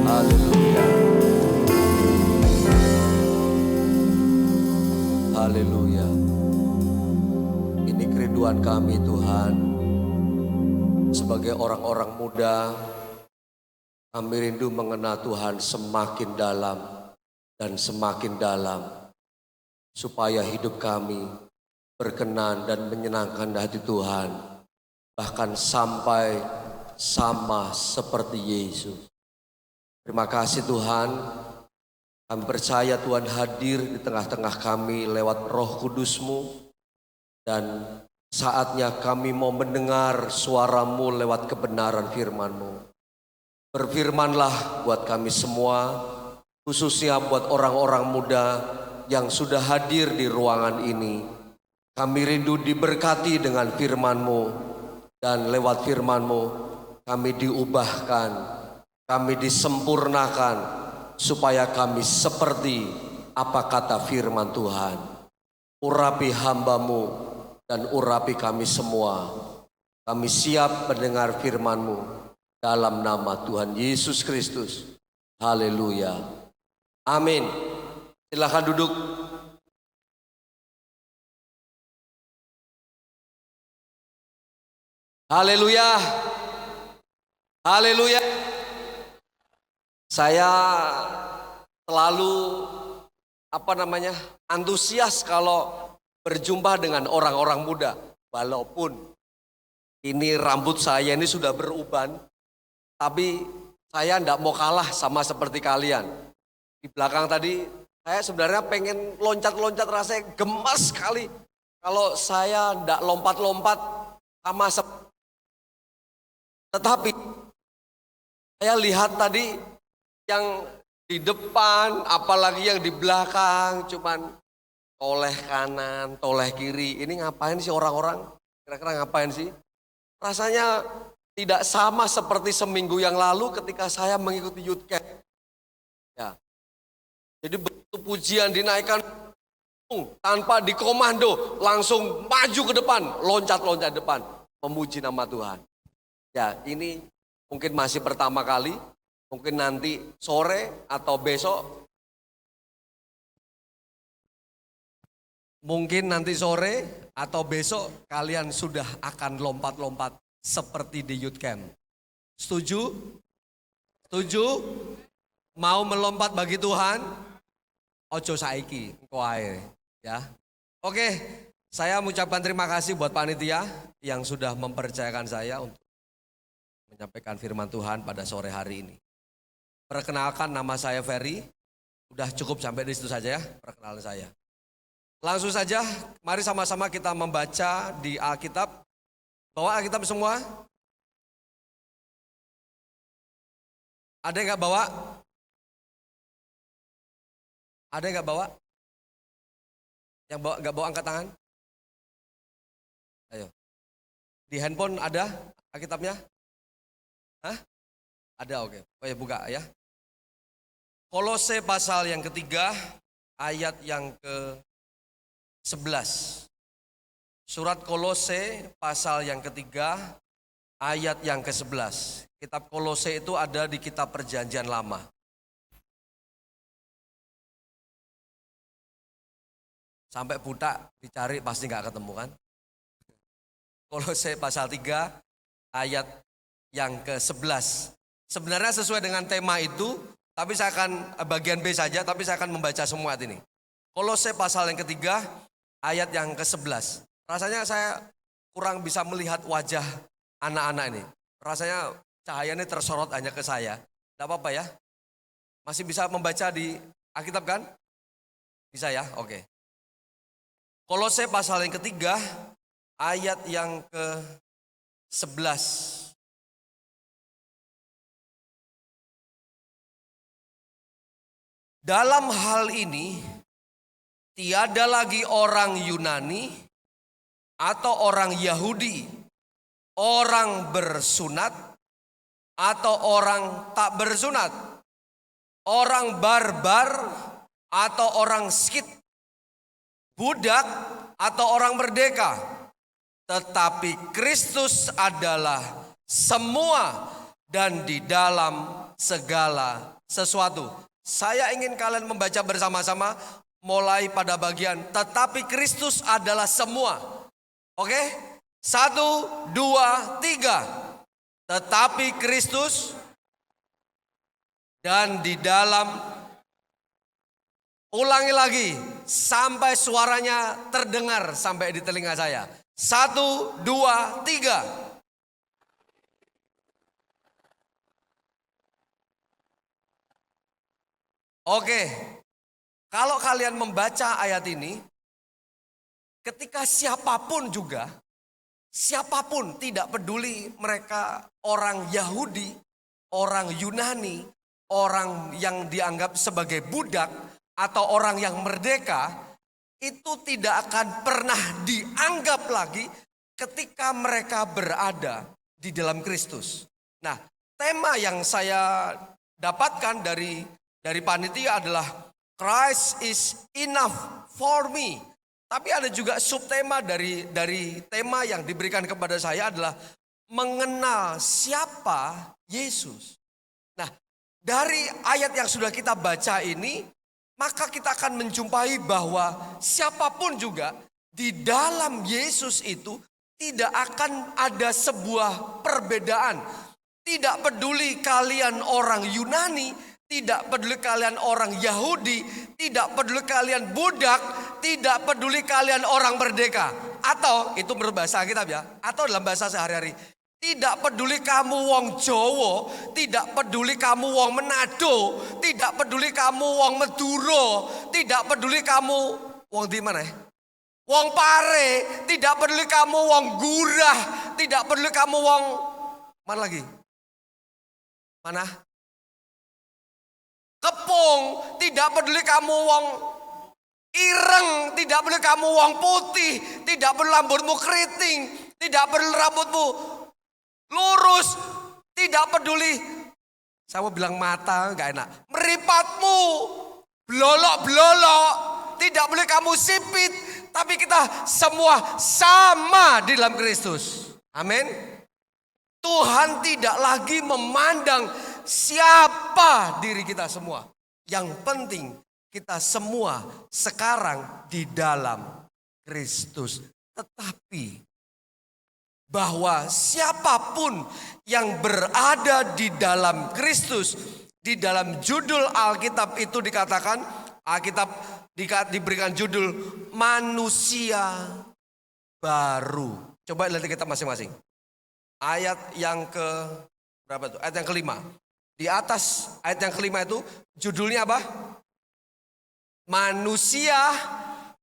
Haleluya. Haleluya. Ini kerinduan kami Tuhan. Sebagai orang-orang muda, kami rindu mengenal Tuhan semakin dalam dan semakin dalam. Supaya hidup kami berkenan dan menyenangkan hati Tuhan. Bahkan sampai sama seperti Yesus. Terima kasih Tuhan, kami percaya Tuhan hadir di tengah-tengah kami lewat Roh Kudus-Mu. Dan saatnya kami mau mendengar suara-Mu lewat kebenaran firman-Mu. Berfirmanlah buat kami semua, khususnya buat orang-orang muda yang sudah hadir di ruangan ini. Kami rindu diberkati dengan firman-Mu, dan lewat firman-Mu kami diubahkan, kami disempurnakan, supaya kami seperti apa kata firman Tuhan. Urapi hamba-Mu dan urapi kami semua. Kami siap mendengar firman-Mu dalam nama Tuhan Yesus Kristus. Haleluya. Amin. Silakan duduk. Haleluya. Haleluya. Saya selalu antusias kalau berjumpa dengan orang-orang muda. Walaupun ini rambut saya ini sudah beruban, tapi saya tidak mau kalah sama seperti kalian. Di belakang tadi saya sebenarnya pengen loncat-loncat, rasanya gemas sekali. Kalau saya tidak lompat-lompat sama tetapi saya lihat tadi yang di depan, apalagi yang di belakang, cuman toleh kanan, toleh kiri. Ini ngapain sih orang-orang? Kira-kira ngapain sih? Rasanya tidak sama seperti seminggu yang lalu ketika saya mengikuti youth camp. Ya. Jadi begitu pujian dinaikkan tanpa dikomando, langsung maju ke depan, loncat-loncat depan, memuji nama Tuhan. Ya, ini mungkin masih pertama kali, mungkin nanti sore atau besok, mungkin nanti sore atau besok kalian sudah akan lompat-lompat seperti di youth camp. Setuju? Setuju? Mau melompat bagi Tuhan? Ojo saiki, engko ae, ya. Oke, saya mengucapkan terima kasih buat panitia yang sudah mempercayakan saya untuk menyampaikan firman Tuhan pada sore hari ini. Perkenalkan, nama saya Ferry. Udah cukup sampai di situ saja ya, perkenalan saya. Langsung saja, mari sama-sama kita membaca di Alkitab. Bawa Alkitab semua? Ada yang gak bawa? Ada yang gak bawa? Yang bawa, gak bawa angkat tangan? Ayo. Di handphone ada Alkitabnya? Hah? Ada, oke. Oh ya, buka ya. Kolose pasal yang ketiga, ayat yang ke-11. Surat Kolose pasal yang ketiga, ayat yang ke-11. Kitab Kolose itu ada di kitab Perjanjian Lama. Sampai buta dicari pasti nggak ketemu kan? Kolose pasal 3 ayat yang ke-11. Sebenarnya sesuai dengan tema itu, tapi saya akan bagian B saja, tapi saya akan membaca semua ayat ini. Kolose pasal yang ketiga ayat yang ke-11. Rasanya saya kurang bisa melihat wajah anak-anak ini. Rasanya cahayanya tersorot hanya ke saya. Tidak apa-apa ya? Masih bisa membaca di Alkitab kan? Bisa ya? Oke. Kolose pasal yang ketiga, ayat yang ke-11. Dalam hal ini, tiada lagi orang Yunani atau orang Yahudi, orang bersunat atau orang tak bersunat, orang barbar atau orang skit, budak atau orang merdeka, tetapi Kristus adalah semua dan di dalam segala sesuatu. Saya ingin kalian membaca bersama-sama mulai pada bagian tetapi Kristus adalah semua. Oke? 1, 2, 3. Tetapi Kristus dan di dalam, ulangi lagi sampai suaranya terdengar sampai di telinga saya. 1, 2, 3. Oke, kalau kalian membaca ayat ini, ketika siapapun juga, siapapun, tidak peduli mereka orang Yahudi, orang Yunani, orang yang dianggap sebagai budak, atau orang yang merdeka, itu tidak akan pernah dianggap lagi ketika mereka berada di dalam Kristus. Nah, tema yang saya dapatkan dari panitia adalah Christ is enough for me. Tapi ada juga subtema dari tema yang diberikan kepada saya adalah mengenal siapa Yesus. Nah, dari ayat yang sudah kita baca ini, maka kita akan menjumpai bahwa siapapun juga di dalam Yesus itu tidak akan ada sebuah perbedaan. Tidak peduli kalian orang Yunani, tidak peduli kalian orang Yahudi, tidak peduli kalian budak, tidak peduli kalian orang merdeka. Atau itu menurut bahasa Alkitab ya, atau dalam bahasa sehari-hari. Tidak peduli kamu wong Jawa, tidak peduli kamu wong Manado, tidak peduli kamu wong Madura, tidak peduli kamu wong di mana ya? wong pare, tidak peduli kamu wong gurah, tidak peduli kamu wong mana lagi? Mana? Kepung, tidak peduli kamu wong ireng, tidak peduli kamu wong putih, tidak peduli rambutmu keriting, tidak peduli rambutmu lurus, tidak peduli. Saya mau bilang mata nggak enak. Meripatmu belolok-belolok, tidak boleh kamu sipit, tapi kita semua sama di dalam Kristus. Amin. Tuhan tidak lagi memandang siapa diri kita semua. Yang penting kita semua sekarang di dalam Kristus. Tetapi bahwa siapapun yang berada di dalam Kristus, di dalam judul Alkitab itu dikatakan, Alkitab diberikan judul manusia baru. Coba lihat kita masing-masing. Ayat yang ke berapa itu? Ayat yang kelima. Di atas ayat yang kelima itu judulnya apa? Manusia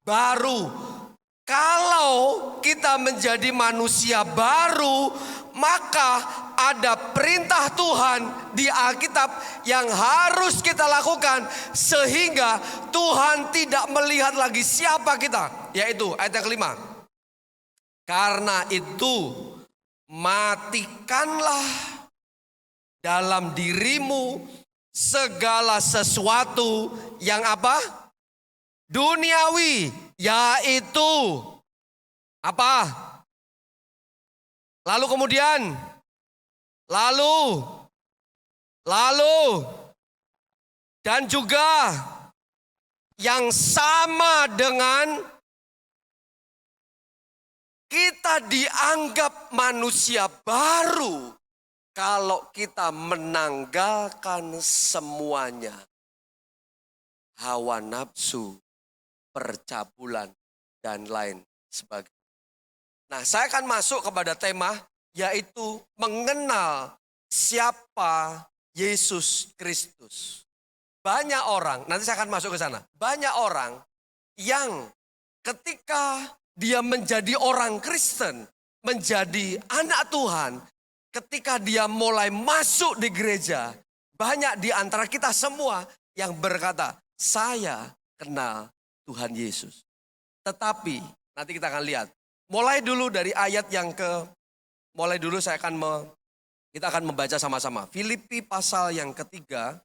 baru. Kalau kita menjadi manusia baru, maka ada perintah Tuhan di Alkitab yang harus kita lakukan sehingga Tuhan tidak melihat lagi siapa kita. Yaitu ayat yang kelima. Karena itu matikanlah dalam dirimu segala sesuatu yang apa? Duniawi, yaitu apa? Lalu kemudian, lalu, dan juga yang sama dengan kita dianggap manusia baru kalau kita menanggalkan semuanya. Hawa nafsu, percabulan, dan lain sebagainya. Nah, saya akan masuk kepada tema yaitu mengenal siapa Yesus Kristus. Banyak orang, nanti saya akan masuk ke sana. Banyak orang yang ketika dia menjadi orang Kristen, menjadi anak Tuhan, ketika dia mulai masuk di gereja, banyak di antara kita semua yang berkata, saya kenal Tuhan Yesus. Tetapi nanti kita akan lihat. Mulai dulu dari ayat yang kita akan membaca sama-sama. Filipi pasal yang ketiga,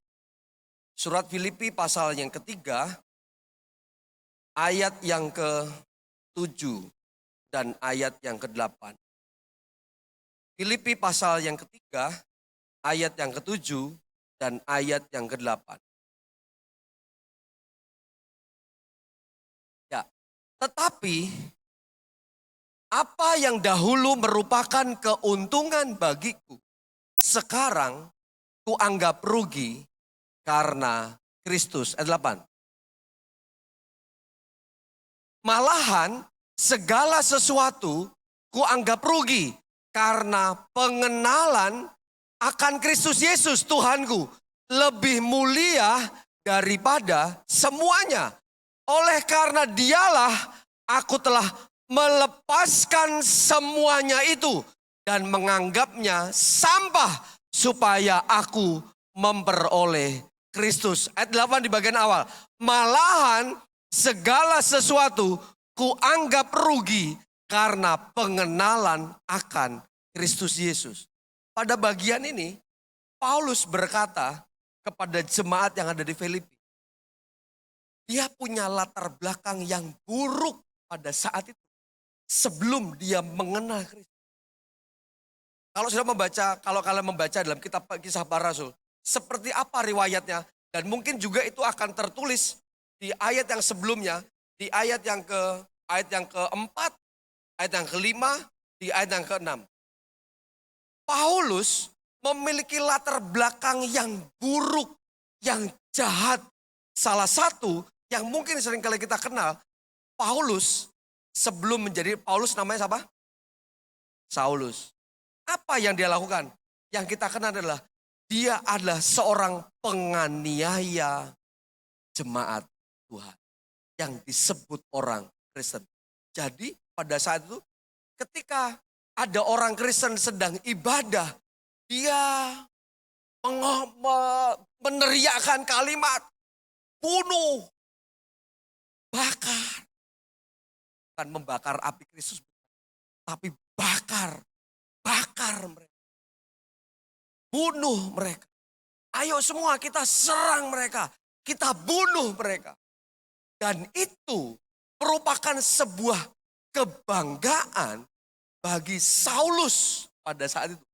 surat Filipi pasal yang ketiga, ayat yang ke-7 dan ayat yang ke-8. Filipi pasal yang ketiga, ayat yang ke-7 dan ayat yang ke-8. Ya, tetapi apa yang dahulu merupakan keuntungan bagiku, sekarang kuanggap rugi karena Kristus. Ayat 8. Malahan segala sesuatu kuanggap rugi karena pengenalan akan Kristus Yesus Tuhanku lebih mulia daripada semuanya. Oleh karena dialah aku telah melepaskan semuanya itu dan menganggapnya sampah supaya aku memperoleh Kristus. Ayat 8 di bagian awal. Malahan segala sesuatu kuanggap rugi karena pengenalan akan Kristus Yesus. Pada bagian ini Paulus berkata kepada jemaat yang ada di Filipi. Dia punya latar belakang yang buruk pada saat itu. Sebelum dia mengenal Kristus. Kalau kalian membaca dalam kitab Kisah Para Rasul, seperti apa riwayatnya, dan mungkin juga itu akan tertulis di ayat yang sebelumnya, di ayat yang keempat, ayat yang kelima, di ayat yang keenam. Paulus memiliki latar belakang yang buruk, yang jahat. Salah satu yang mungkin seringkali kita kenal, Paulus sebelum menjadi Paulus namanya siapa? Saulus. Apa yang dia lakukan? Yang kita kenal adalah dia adalah seorang penganiaya jemaat Tuhan yang disebut orang Kristen. Jadi pada saat itu ketika ada orang Kristen sedang ibadah, dia meneriakkan kalimat bunuh, bakar. Bukan membakar api Kristus, tapi bakar mereka. Bunuh mereka. Ayo semua kita serang mereka, kita bunuh mereka. Dan itu merupakan sebuah kebanggaan bagi Saulus pada saat itu.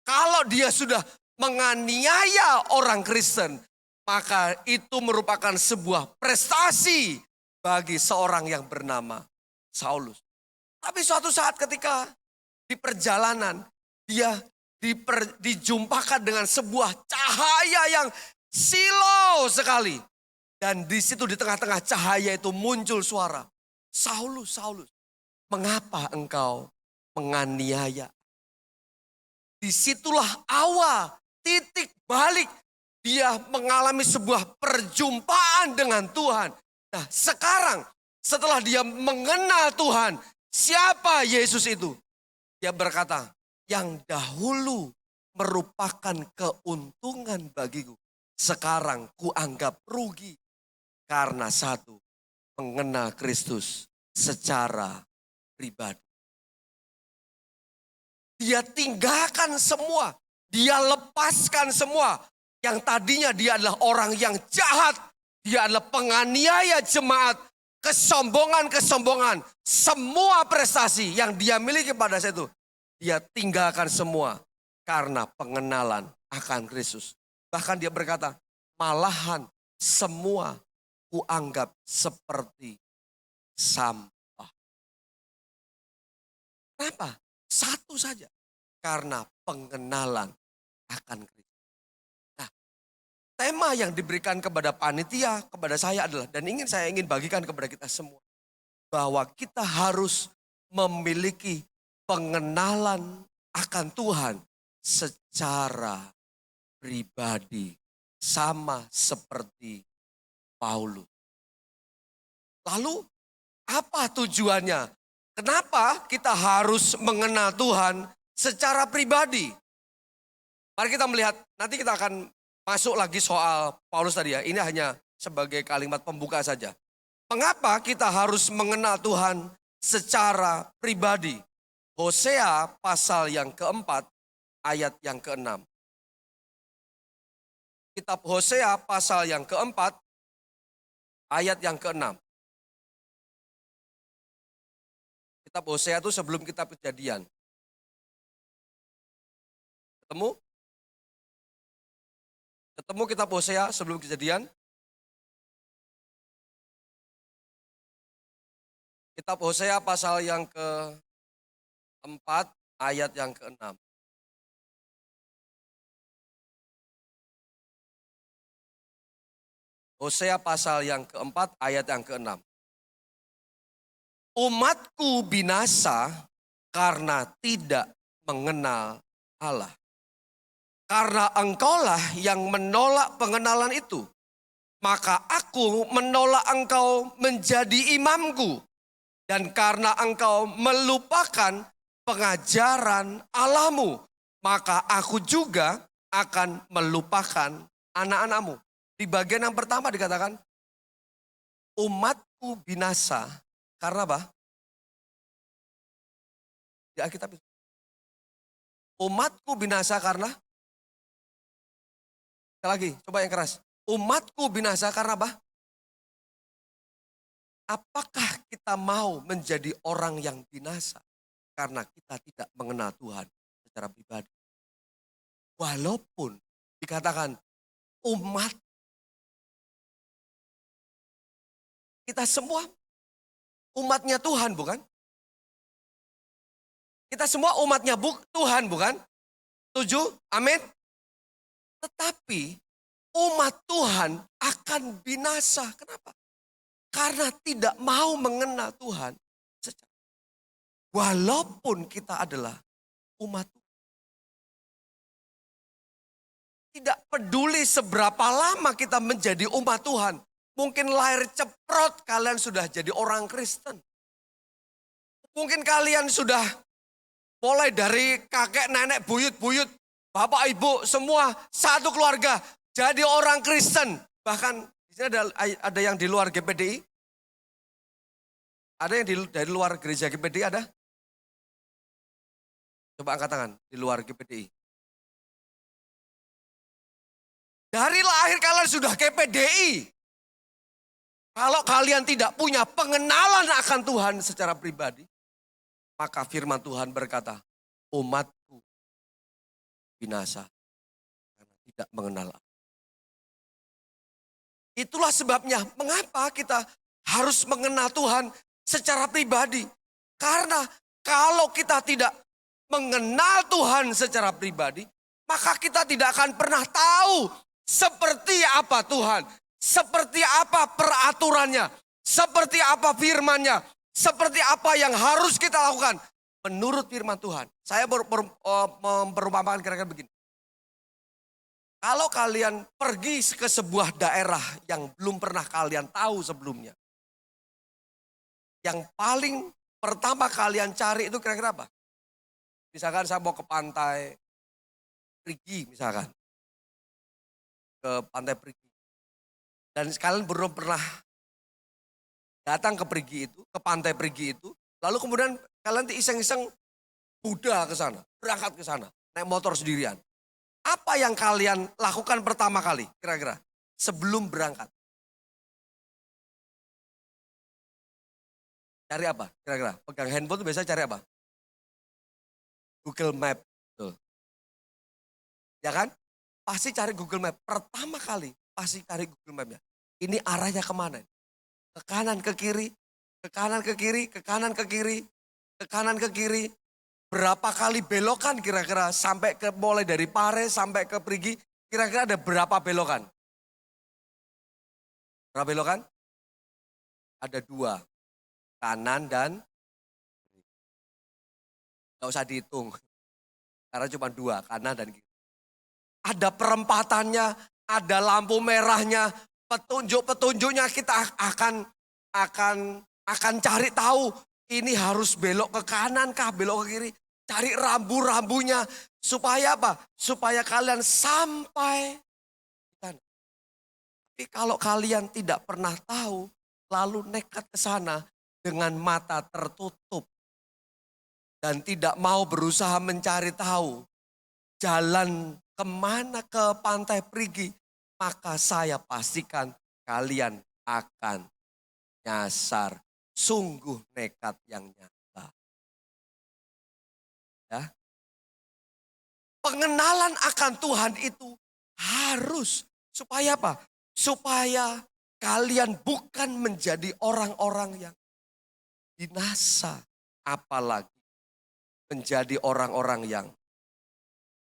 Kalau dia sudah menganiaya orang Kristen, maka itu merupakan sebuah prestasi bagi seorang yang bernama Saulus. Tapi suatu saat ketika di perjalanan dia dijumpakan dengan sebuah cahaya yang silau sekali. Dan di situ di tengah-tengah cahaya itu muncul suara, Saulus, Saulus, mengapa engkau menganiaya? Disitulah awal, titik balik. Dia mengalami sebuah perjumpaan dengan Tuhan. Nah sekarang setelah dia mengenal Tuhan, siapa Yesus itu? Dia berkata, yang dahulu merupakan keuntungan bagiku, sekarang kuanggap rugi. Karena satu, mengenal Kristus secara pribadi. Dia tinggalkan semua, dia lepaskan semua. Yang tadinya dia adalah orang yang jahat, dia adalah penganiaya jemaat, kesombongan, semua prestasi yang dia miliki pada saat itu. Dia tinggalkan semua karena pengenalan akan Kristus. Bahkan dia berkata, malahan semua kuanggap seperti sampah. Kenapa? Satu saja. Karena pengenalan akan Kristus. Nah, tema yang diberikan kepada panitia, kepada saya adalah, dan saya ingin bagikan kepada kita semua. Bahwa kita harus memiliki pengenalan akan Tuhan secara pribadi. Sama seperti Paulus. Lalu apa tujuannya? Kenapa kita harus mengenal Tuhan secara pribadi? Mari kita melihat, nanti kita akan masuk lagi soal Paulus tadi ya. Ini hanya sebagai kalimat pembuka saja. Mengapa kita harus mengenal Tuhan secara pribadi? Hosea pasal yang keempat, ayat yang keenam. Kitab Hosea pasal yang keempat, ayat yang keenam. Kitab Hosea itu sebelum kitab Kejadian. Ketemu? Ketemu kitab Hosea sebelum Kejadian? Kitab Hosea pasal yang keempat, ayat yang keenam. Hosea pasal yang keempat, ayat yang keenam. Umatku binasa karena tidak mengenal Allah. Karena engkaulah yang menolak pengenalan itu. Maka aku menolak engkau menjadi imamku. Dan karena engkau melupakan pengajaran Allahmu, maka aku juga akan melupakan anak-anakmu. Di bagian yang pertama dikatakan, umatku binasa. Karena apa? Di Alkitab itu. Umatku binasa karena, sekali lagi, coba yang keras. Umatku binasa karena apa? Apakah kita mau menjadi orang yang binasa? Karena kita tidak mengenal Tuhan secara pribadi. Walaupun dikatakan umat, kita semua umatnya Tuhan bukan? Kita semua umatnya Tuhan bukan? Setuju? Amin? Tetapi umat Tuhan akan binasa. Kenapa? Karena tidak mau mengenal Tuhan. Walaupun kita adalah umat Tuhan. Tidak peduli seberapa lama kita menjadi umat Tuhan. Mungkin lahir ceprot kalian sudah jadi orang Kristen. Mungkin kalian sudah mulai dari kakek, nenek, buyut-buyut, bapak, ibu, semua satu keluarga jadi orang Kristen. Bahkan di sini ada yang di luar GPDI. Ada yang dari luar gereja GPDI ada? Coba angkat tangan di luar GPDI. Dari lahir kalian sudah GPDI. Kalau kalian tidak punya pengenalan akan Tuhan secara pribadi, maka firman Tuhan berkata, umatku binasa karena tidak mengenal aku. Itulah sebabnya mengapa kita harus mengenal Tuhan secara pribadi. Karena kalau kita tidak mengenal Tuhan secara pribadi, maka kita tidak akan pernah tahu seperti apa Tuhan, seperti apa peraturannya, seperti apa firman-Nya, seperti apa yang harus kita lakukan menurut firman Tuhan. Saya memperumpamakan kira-kira begini. Kalau kalian pergi ke sebuah daerah yang belum pernah kalian tahu sebelumnya, yang paling pertama kalian cari itu kira-kira apa? Misalkan saya mau ke pantai Perigi misalkan. Ke pantai Perigi. Dan kalian belum pernah datang ke Perigi itu, ke pantai Perigi itu. Lalu kemudian kalian iseng-iseng Buddha ke sana, berangkat ke sana, naik motor sendirian. Apa yang kalian lakukan pertama kali kira-kira sebelum berangkat? Cari apa kira-kira? Pegang handphone itu biasanya cari apa? Google Map. Tuh. Ya kan? Pasti cari Google Map. Pertama kali pasti cari Google Map-nya. Ini arahnya kemana? Ke kanan, ke kiri, ke kanan, ke kiri, ke kanan, ke kiri, ke kanan, ke kiri. Berapa kali belokan kira-kira sampai ke mulai dari Pare sampai ke Perigi, kira-kira ada berapa belokan? Berapa belokan? Ada 2, kanan dan kiri. Gak usah dihitung, karena cuma 2, kanan dan kiri. Ada perempatannya, ada lampu merahnya, petunjuk-petunjuknya kita akan cari tahu. Ini harus belok ke kanan kah, belok ke kiri. Cari rambu-rambunya. Supaya apa? Supaya kalian sampai di sana. Tapi kalau kalian tidak pernah tahu, lalu nekat ke sana dengan mata tertutup. Dan tidak mau berusaha mencari tahu jalan kemana ke pantai Perigi. Maka saya pastikan kalian akan nyasar. Sungguh nekat yang nyata. Ya. Pengenalan akan Tuhan itu harus. Supaya apa? Supaya kalian bukan menjadi orang-orang yang binasa. Apalagi menjadi orang-orang yang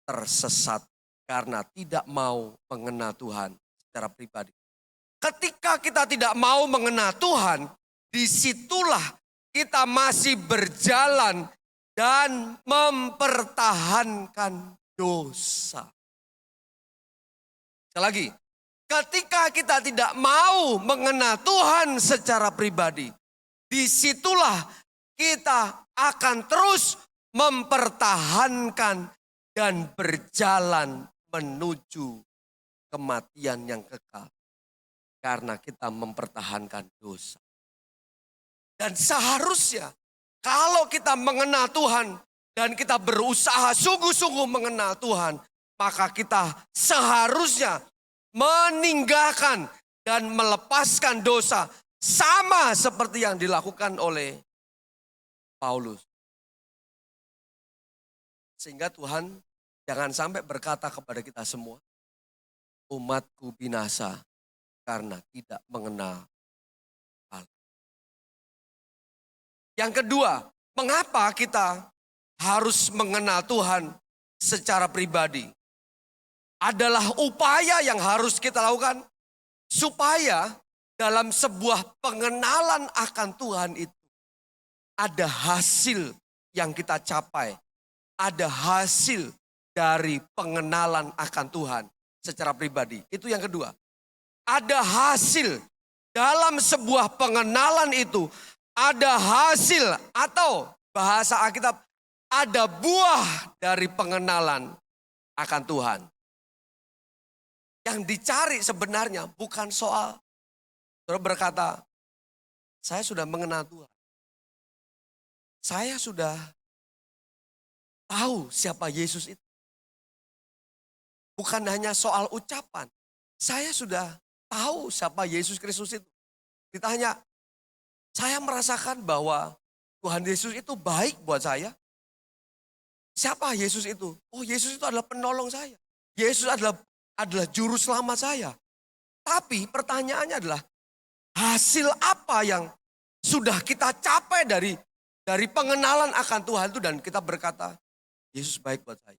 tersesat. Karena tidak mau mengenal Tuhan secara pribadi. Ketika kita tidak mau mengenal Tuhan, disitulah kita masih berjalan dan mempertahankan dosa. Sekali lagi, ketika kita tidak mau mengenal Tuhan secara pribadi, disitulah kita akan terus mempertahankan dan berjalan menuju kematian yang kekal. Karena kita mempertahankan dosa. Dan seharusnya kalau kita mengenal Tuhan dan kita berusaha sungguh-sungguh mengenal Tuhan, maka kita seharusnya meninggalkan dan melepaskan dosa sama seperti yang dilakukan oleh Paulus. Sehingga Tuhan jangan sampai berkata kepada kita semua, umatku binasa karena tidak mengenal Allah. Yang kedua, mengapa kita harus mengenal Tuhan secara pribadi? Adalah upaya yang harus kita lakukan supaya dalam sebuah pengenalan akan Tuhan itu ada hasil yang kita capai. Ada hasil dari pengenalan akan Tuhan secara pribadi. Itu yang kedua. Ada hasil dalam sebuah pengenalan itu. ada hasil atau bahasa Alkitab ada buah dari pengenalan akan Tuhan. Yang dicari sebenarnya bukan soal saudara berkata, saya sudah mengenal Tuhan. Saya sudah tahu siapa Yesus itu. Bukan hanya soal ucapan. Saya sudah tahu siapa Yesus Kristus itu. Ditanya, saya merasakan bahwa Tuhan Yesus itu baik buat saya. Siapa Yesus itu? Oh, Yesus itu adalah penolong saya. Yesus adalah juru selamat saya. Tapi pertanyaannya adalah, hasil apa yang sudah kita capai dari pengenalan akan Tuhan itu dan kita berkata, Yesus baik buat saya.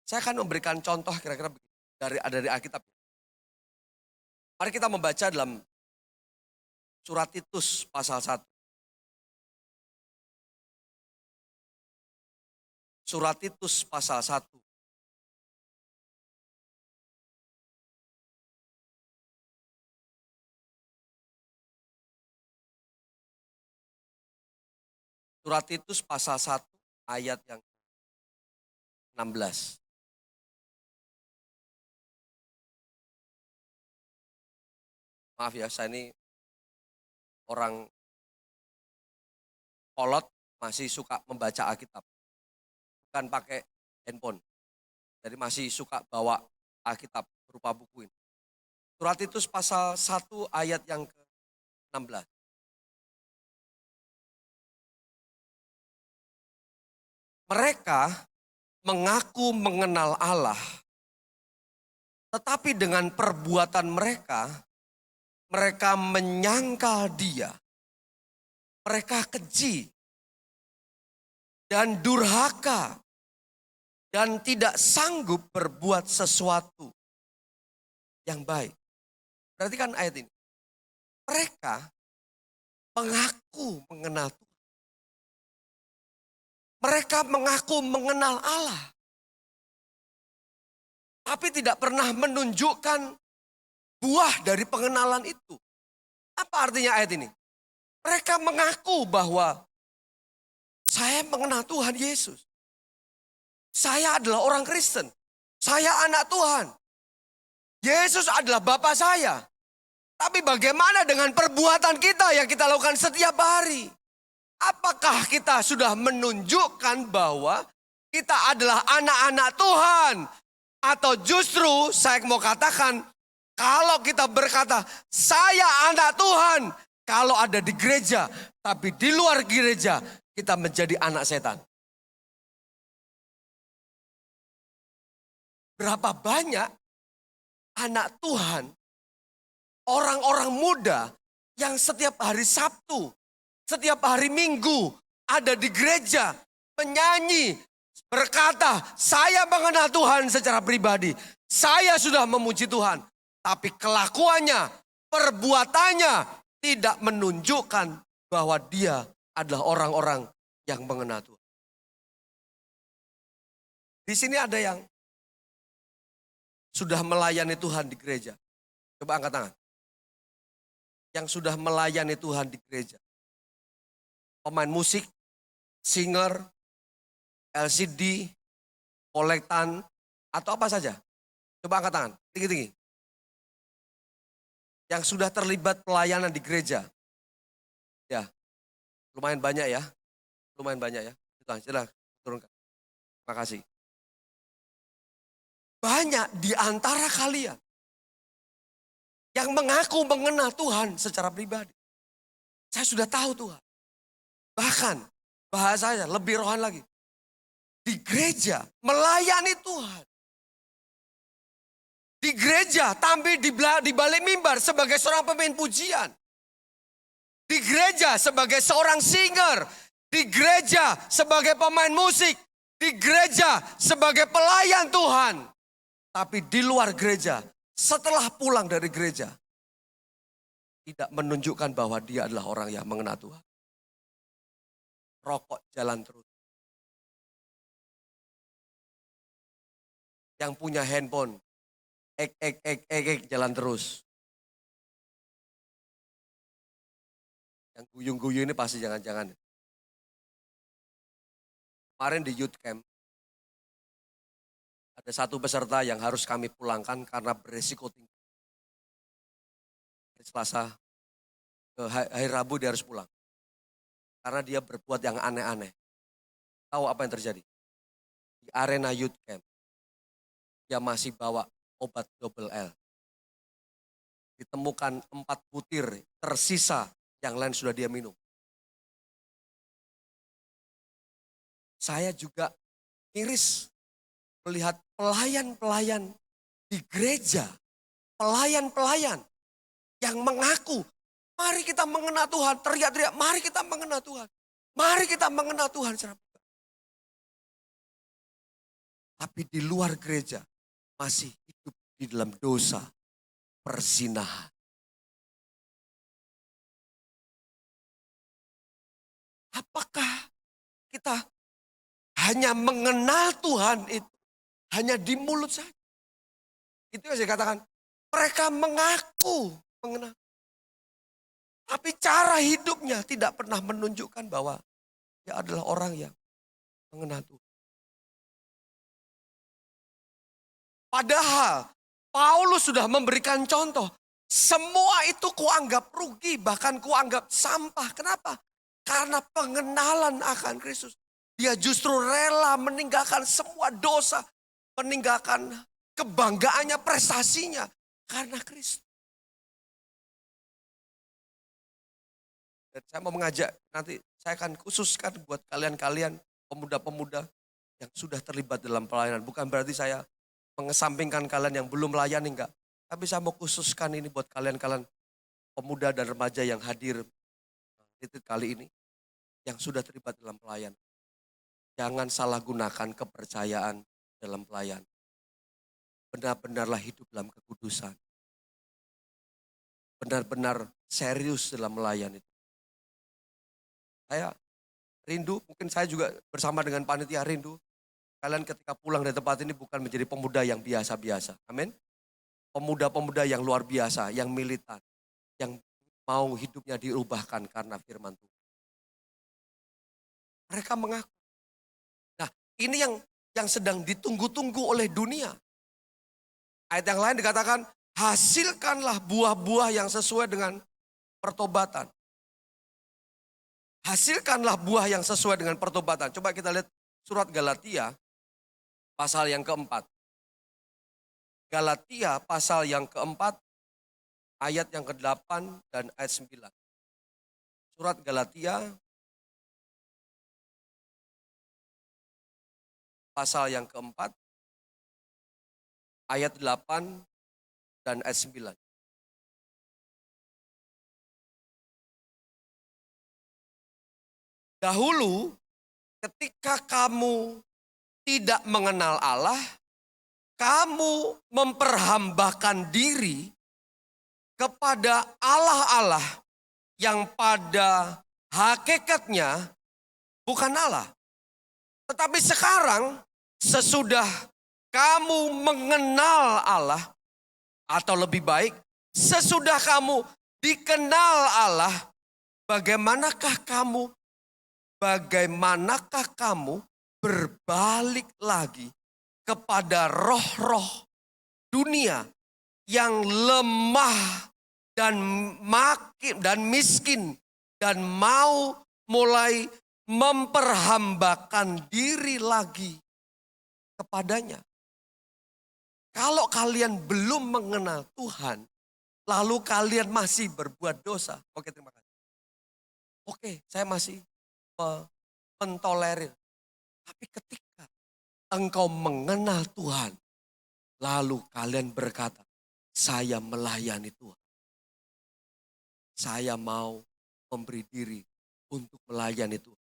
Saya akan memberikan contoh kira-kira dari Alkitab. Mari kita membaca dalam surat Titus pasal 1. Surat Titus pasal 1. Surat Titus pasal 1 ayat yang 16. Maaf ya, saya ini orang kolot masih suka membaca Alkitab. Bukan pakai handphone. Jadi masih suka bawa Alkitab berupa buku ini. Surat Titus pasal 1 ayat yang ke-16. Mereka mengaku mengenal Allah, tetapi dengan perbuatan mereka menyangkal Dia. Mereka keji dan durhaka dan tidak sanggup berbuat sesuatu yang baik. Perhatikan ayat ini. Mereka mengaku mengenal Tuhan. Mereka mengaku mengenal Allah. Tapi tidak pernah menunjukkan buah dari pengenalan itu. Apa artinya ayat ini? Mereka mengaku bahwa saya mengenal Tuhan Yesus. Saya adalah orang Kristen. Saya anak Tuhan. Yesus adalah Bapa saya. Tapi bagaimana dengan perbuatan kita yang kita lakukan setiap hari? Apakah kita sudah menunjukkan bahwa kita adalah anak-anak Tuhan? Atau justru saya mau katakan, kalau kita berkata, saya anak Tuhan, kalau ada di gereja, tapi di luar gereja, kita menjadi anak setan. Berapa banyak anak Tuhan, orang-orang muda yang setiap hari Sabtu, setiap hari Minggu ada di gereja, menyanyi, berkata, saya mengenal Tuhan secara pribadi. Saya sudah memuji Tuhan. Tapi kelakuannya, perbuatannya tidak menunjukkan bahwa dia adalah orang-orang yang mengenal Tuhan. Di sini ada yang sudah melayani Tuhan di gereja. Coba angkat tangan. Yang sudah melayani Tuhan di gereja. Pemain musik, singer, LCD, kolektan, atau apa saja. Coba angkat tangan, tinggi-tinggi. Yang sudah terlibat pelayanan di gereja. Ya, lumayan banyak ya. Lumayan banyak ya. Sudah, turunkan. Terima kasih. Banyak di antara kalian yang mengaku mengenal Tuhan secara pribadi. Saya sudah tahu Tuhan. Bahkan bahasanya lebih rohani lagi. Di gereja melayani Tuhan. Di gereja tampil di balik mimbar sebagai seorang pemain pujian. Di gereja sebagai seorang singer. Di gereja sebagai pemain musik. Di gereja sebagai pelayan Tuhan. Tapi di luar gereja, setelah pulang dari gereja, tidak menunjukkan bahwa dia adalah orang yang mengenal Tuhan. Rokok jalan terus. Yang punya handphone, jalan terus. Yang guyung-guyung ini pasti jangan-jangan. Kemarin di youth camp, ada satu peserta yang harus kami pulangkan karena beresiko tinggi. Hari Selasa ke hari Rabu dia harus pulang. Karena dia berbuat yang aneh-aneh. Tahu apa yang terjadi? Di arena youth camp, dia masih bawa obat double L. Ditemukan 4 butir tersisa, yang lain sudah dia minum. Saya juga miris melihat pelayan-pelayan di gereja, pelayan-pelayan yang mengaku, mari kita mengenal Tuhan, teriak-teriak, mari kita mengenal Tuhan, mari kita mengenal Tuhan. Tapi di luar gereja masih hidup di dalam dosa, perzinahan. Apakah kita hanya mengenal Tuhan itu hanya di mulut saja? Itu yang saya katakan, mereka mengaku mengenal. Tapi cara hidupnya tidak pernah menunjukkan bahwa dia adalah orang yang mengenal Tuhan. Padahal Paulus sudah memberikan contoh. Semua itu kuanggap rugi, bahkan kuanggap sampah. Kenapa? Karena pengenalan akan Kristus. Dia justru rela meninggalkan semua dosa, meninggalkan kebanggaannya, prestasinya karena Kristus. Dan saya mau mengajak, nanti saya akan khususkan buat kalian-kalian pemuda-pemuda yang sudah terlibat dalam pelayanan. Bukan berarti saya mengesampingkan kalian yang belum melayani, enggak. Tapi saya mau khususkan ini buat kalian-kalian pemuda dan remaja yang hadir titik kali ini, yang sudah terlibat dalam pelayanan. Jangan salah gunakan kepercayaan dalam pelayanan. Benar-benarlah hidup dalam kekudusan. Benar-benar serius dalam melayani. Saya rindu, mungkin saya juga bersama dengan panitia rindu. Kalian ketika pulang dari tempat ini bukan menjadi pemuda yang biasa-biasa. Amin. Pemuda-pemuda yang luar biasa, yang militan. Yang mau hidupnya diubahkan karena firman Tuhan. Mereka mengaku. Nah, ini yang sedang ditunggu-tunggu oleh dunia. Ayat yang lain dikatakan, hasilkanlah buah-buah yang sesuai dengan pertobatan. Hasilkanlah buah yang sesuai dengan pertobatan. Coba kita lihat surat Galatia pasal yang keempat. Galatia pasal yang keempat, ayat yang ke-8 dan ayat 9. Surat Galatia pasal yang keempat, ayat 8 dan ayat 9. Dahulu ketika kamu tidak mengenal Allah, kamu memperhambakan diri kepada Allah-Allah yang pada hakikatnya bukan Allah. Tetapi sekarang sesudah kamu mengenal Allah, atau lebih baik sesudah kamu dikenal Allah, bagaimanakah kamu berbalik lagi kepada roh-roh dunia yang lemah dan miskin dan mau mulai memperhambakan diri lagi kepadanya. Kalau kalian belum mengenal Tuhan, lalu kalian masih berbuat dosa. Oke, terima kasih. Oke, saya masih mentolerir. Tapi ketika engkau mengenal Tuhan, lalu kalian berkata, saya melayani Tuhan. Saya mau memberi diri untuk melayani Tuhan.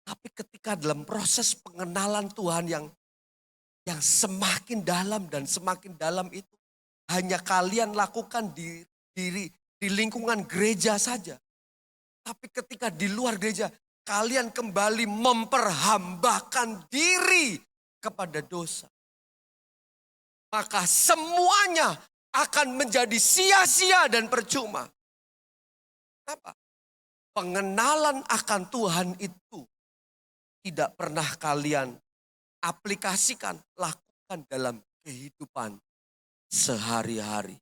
Tapi ketika dalam proses pengenalan Tuhan yang semakin dalam dan semakin dalam itu, hanya kalian lakukan di lingkungan gereja saja. Tapi ketika di luar gereja, kalian kembali memperhambakan diri kepada dosa. Maka semuanya akan menjadi sia-sia dan percuma. Kenapa? pengenalan akan Tuhan itu tidak pernah kalian aplikasikan, lakukan dalam kehidupan sehari-hari.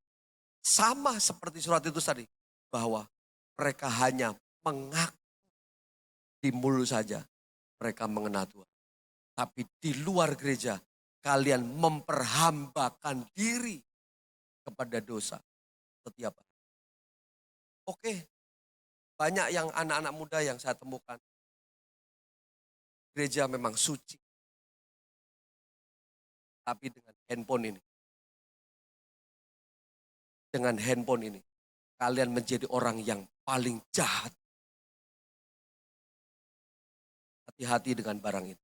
Sama seperti surat itu tadi, bahwa mereka hanya mengaku di mulut saja mereka mengenal Tuhan. Tapi di luar gereja kalian memperhambakan diri kepada dosa setiap hari. Oke, banyak yang anak-anak muda yang saya temukan. Gereja memang suci. Tapi dengan handphone ini. Dengan handphone ini. Kalian menjadi orang yang paling jahat. Hati-hati dengan barang ini.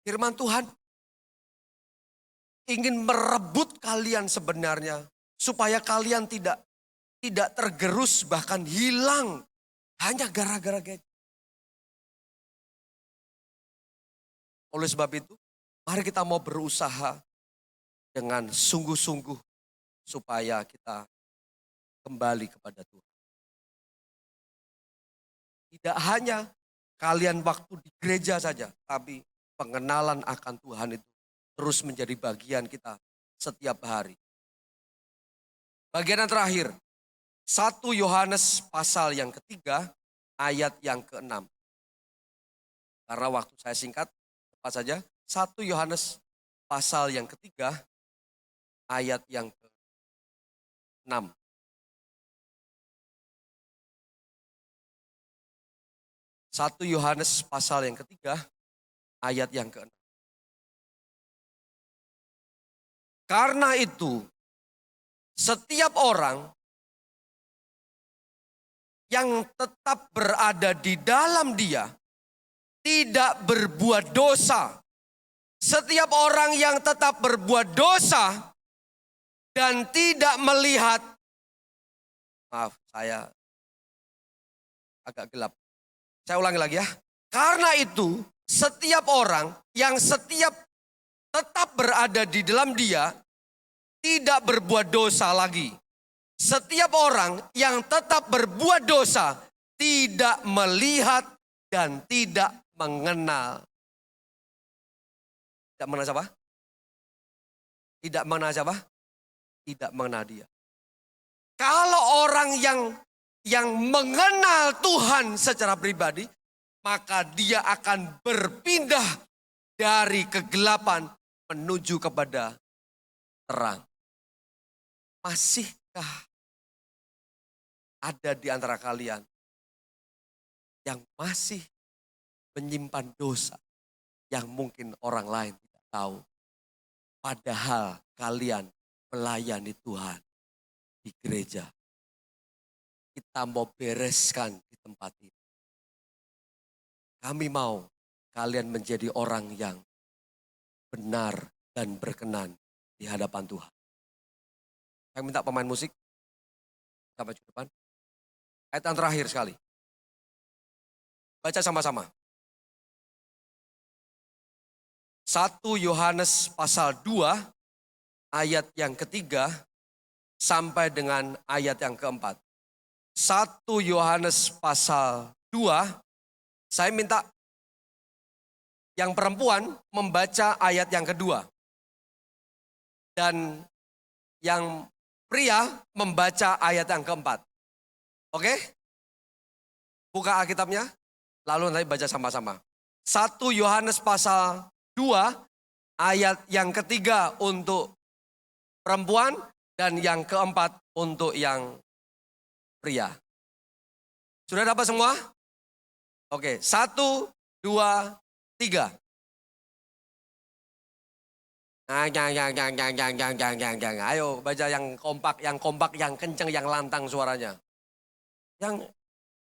Firman Tuhan ingin merebut kalian sebenarnya. Supaya kalian tidak tergerus bahkan hilang. Hanya gara-gara gadget. Oleh sebab itu, mari kita mau berusaha dengan sungguh-sungguh supaya kita kembali kepada Tuhan. Tidak hanya kalian waktu di gereja saja, tapi pengenalan akan Tuhan itu terus menjadi bagian kita setiap hari. Bagian yang terakhir, 1 Yohanes pasal yang ketiga, ayat yang ke-6. Karena waktu saya singkat, cepat saja. 1 Yohanes pasal yang ketiga, ayat yang ke-6. 1 Yohanes pasal yang ketiga, ayat yang ke-6. Karena itu, setiap orang yang tetap berada di dalam Dia tidak berbuat dosa. Setiap orang yang tetap berbuat dosa dan tidak melihat, maaf saya agak gelap. Saya ulangi lagi ya. Karena itu setiap orang yang tetap berada di dalam Dia tidak berbuat dosa lagi. Setiap orang yang tetap berbuat dosa tidak melihat dan tidak mengenal. Tidak mengenal siapa? Tidak mengenal siapa? Tidak mengenal Dia. Kalau orang yang mengenal Tuhan secara pribadi, maka dia akan berpindah dari kegelapan menuju kepada terang. Masihkah ada di antara kalian yang masih menyimpan dosa yang mungkin orang lain tidak tahu? Padahal kalian melayani Tuhan di gereja. Kita mau bereskan di tempat ini. Kami mau kalian menjadi orang yang benar dan berkenan di hadapan Tuhan. Saya minta pemain musik. Kita maju depan. Ayat yang terakhir sekali. Baca sama-sama. 1 Yohanes pasal 2 ayat yang ketiga sampai dengan ayat yang keempat. 1 Yohanes pasal 2, saya minta yang perempuan membaca ayat yang kedua. Dan yang pria membaca ayat yang keempat. Oke? Buka Alkitabnya, lalu nanti baca sama-sama. 1 Yohanes pasal 2, ayat yang ketiga untuk perempuan dan yang keempat untuk yang pria. Sudah dapat semua? Oke, 1, 2, 3. Ayo baca yang kompak, yang kencang, yang lantang suaranya. Yang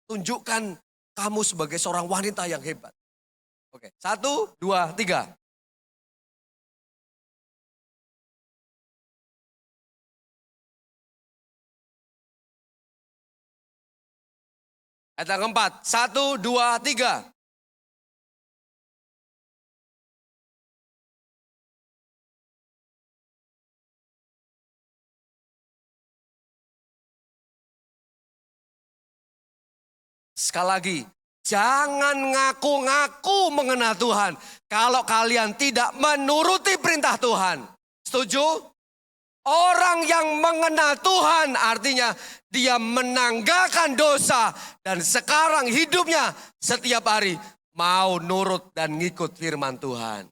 tunjukkan kamu sebagai seorang wanita yang hebat. Oke, 1, 2, 3. Ayat yang keempat, 1, 2, 3. Sekali lagi, jangan ngaku-ngaku mengenal Tuhan kalau kalian tidak menuruti perintah Tuhan. Setuju? Orang yang mengenal Tuhan artinya dia menanggalkan dosa dan sekarang hidupnya setiap hari mau nurut dan ngikut firman Tuhan.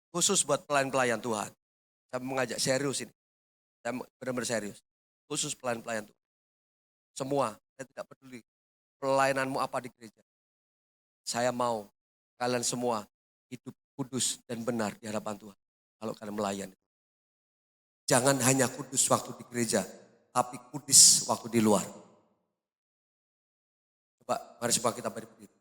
Khusus buat pelayan-pelayan Tuhan. Saya mengajak serius ini. Saya benar-benar serius. Khusus pelayan-pelayan Tuhan. Semua, saya tidak peduli pelayananmu apa di gereja. Saya mau kalian semua hidup kudus dan benar di hadapan Tuhan. Kalau kalian melayani. Jangan hanya kudus waktu di gereja, tapi kudus waktu di luar. Coba, mari semua kita berdiri.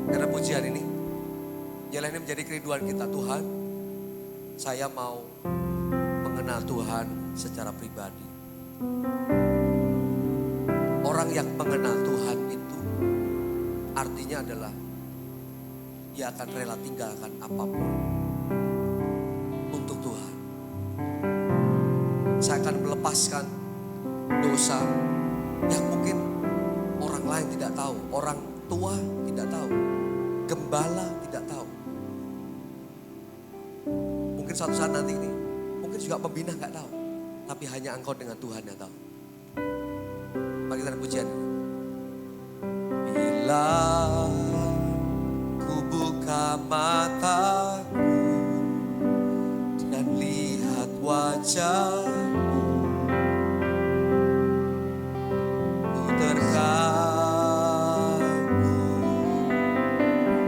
Karena pujian ini, jalannya menjadi kerinduan kita. Tuhan, saya mau mengenal Tuhan secara pribadi. Orang yang mengenal Tuhan itu artinya adalah dia akan rela tinggalkan apapun untuk Tuhan. Saya akan melepaskan dosa yang mungkin orang lain tidak tahu, orang tua tidak tahu, gembala tidak tahu. Mungkin suatu saat nanti ini, mungkin juga pembina nggak tahu, tapi hanya Engkau dengan Tuhan yang tahu. Mari kita pujian. Bila ku buka mataku dan lihat wajah-Mu, ku terkagum.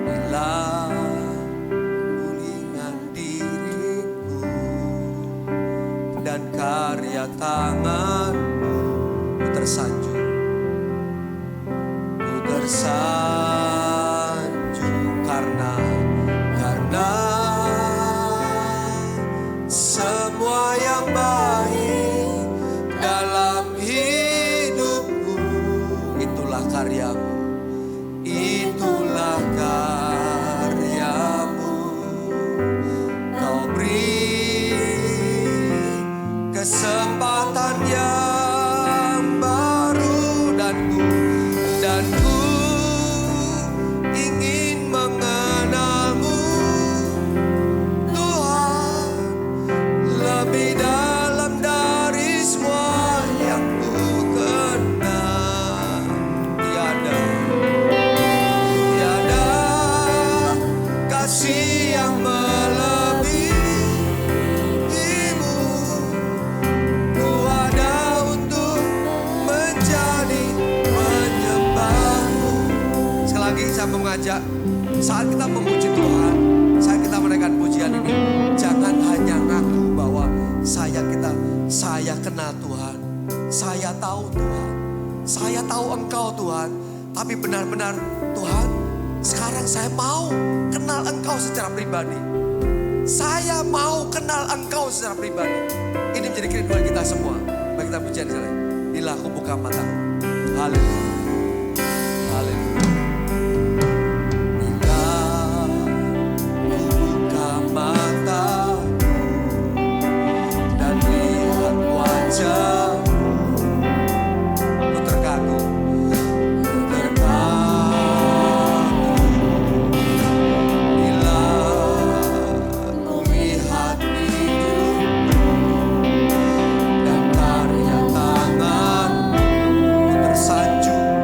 Bila ku ingat diriku dan karya tangan-Mu, ku tersanjung. Tersanjung karena semua yang baik dalam hidupku, itulah karya-Mu, itulah karya-Mu. Kau beri kesempatan yang baru dan ku ingin mengenal-Mu, Tuhan, lebih dalam dari semua yang ku kenal. Tiada kasih yang melebihi-Mu. Ku ada untuk menjadi penyembah-Mu. Sekali lagi saya mengajak, saat kita memuji Tuhan, saat kita menaikkan pujian ini, jangan hanya ngaku bahwa saya kenal Tuhan, saya tahu Tuhan, saya tahu Engkau Tuhan, tapi benar-benar Tuhan, sekarang saya mau kenal Engkau secara pribadi. Saya mau kenal Engkau secara pribadi. Ini menjadi kerinduan kita semua. Bagi kita pujian sekali. Bila aku buka mataku. Haleluya. Haleluya. Ku terkagum, bila ku lihat hidupmu dan karya tangan-Mu, ku tersanjung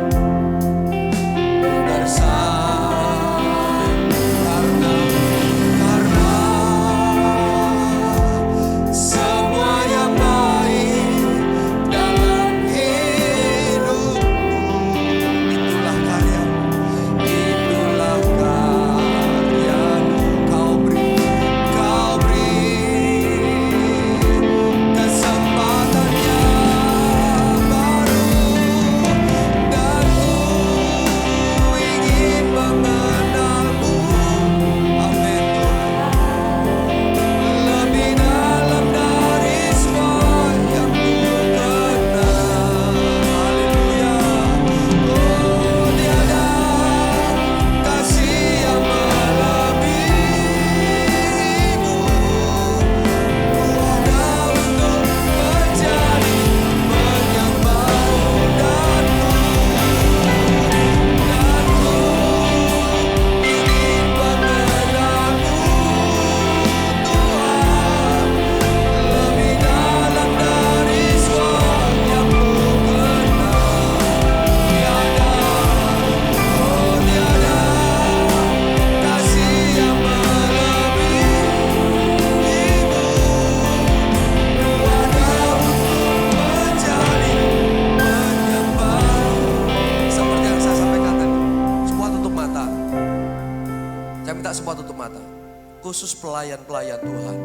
khusus pelayan-pelayan Tuhan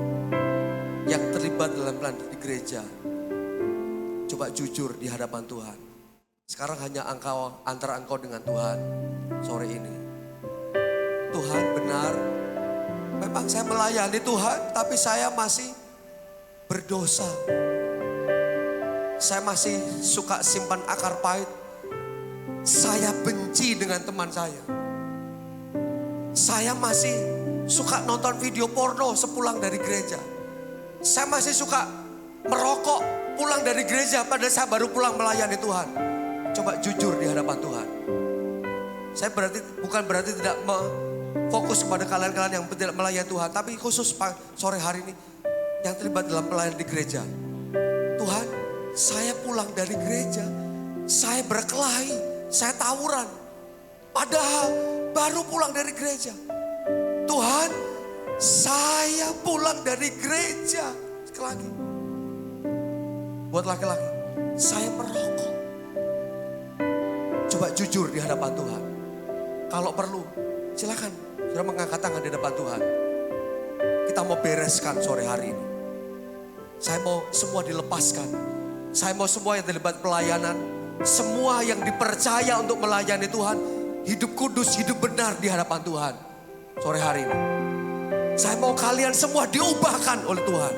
yang terlibat dalam pelayanan di gereja. Coba jujur di hadapan Tuhan. Sekarang hanya antara engkau dengan Tuhan sore ini. Tuhan, benar, memang saya melayani Tuhan, tapi saya masih berdosa. Saya masih suka simpan akar pahit. Saya benci dengan teman saya. Saya masih suka nonton video porno sepulang dari gereja. Saya masih suka merokok pulang dari gereja padahal saya baru pulang melayani Tuhan. Coba jujur di hadapan Tuhan. Saya bukan berarti tidak fokus kepada kalian-kalian yang tidak melayani Tuhan, tapi khusus sore hari ini yang terlibat dalam pelayanan di gereja. Tuhan, saya pulang dari gereja, saya berkelahi, saya tawuran. Padahal baru pulang dari gereja. Tuhan, saya pulang dari gereja. Sekali lagi. Buat laki-laki, saya merokok. Coba jujur di hadapan Tuhan. Kalau perlu, silakan sudah mengangkat tangan di depan Tuhan. Kita mau bereskan sore hari ini. Saya mau semua dilepaskan. Saya mau semua yang terlibat pelayanan, semua yang dipercaya untuk melayani Tuhan, hidup kudus, hidup benar di hadapan Tuhan sore hari ini. Saya mau kalian semua diubahkan oleh Tuhan.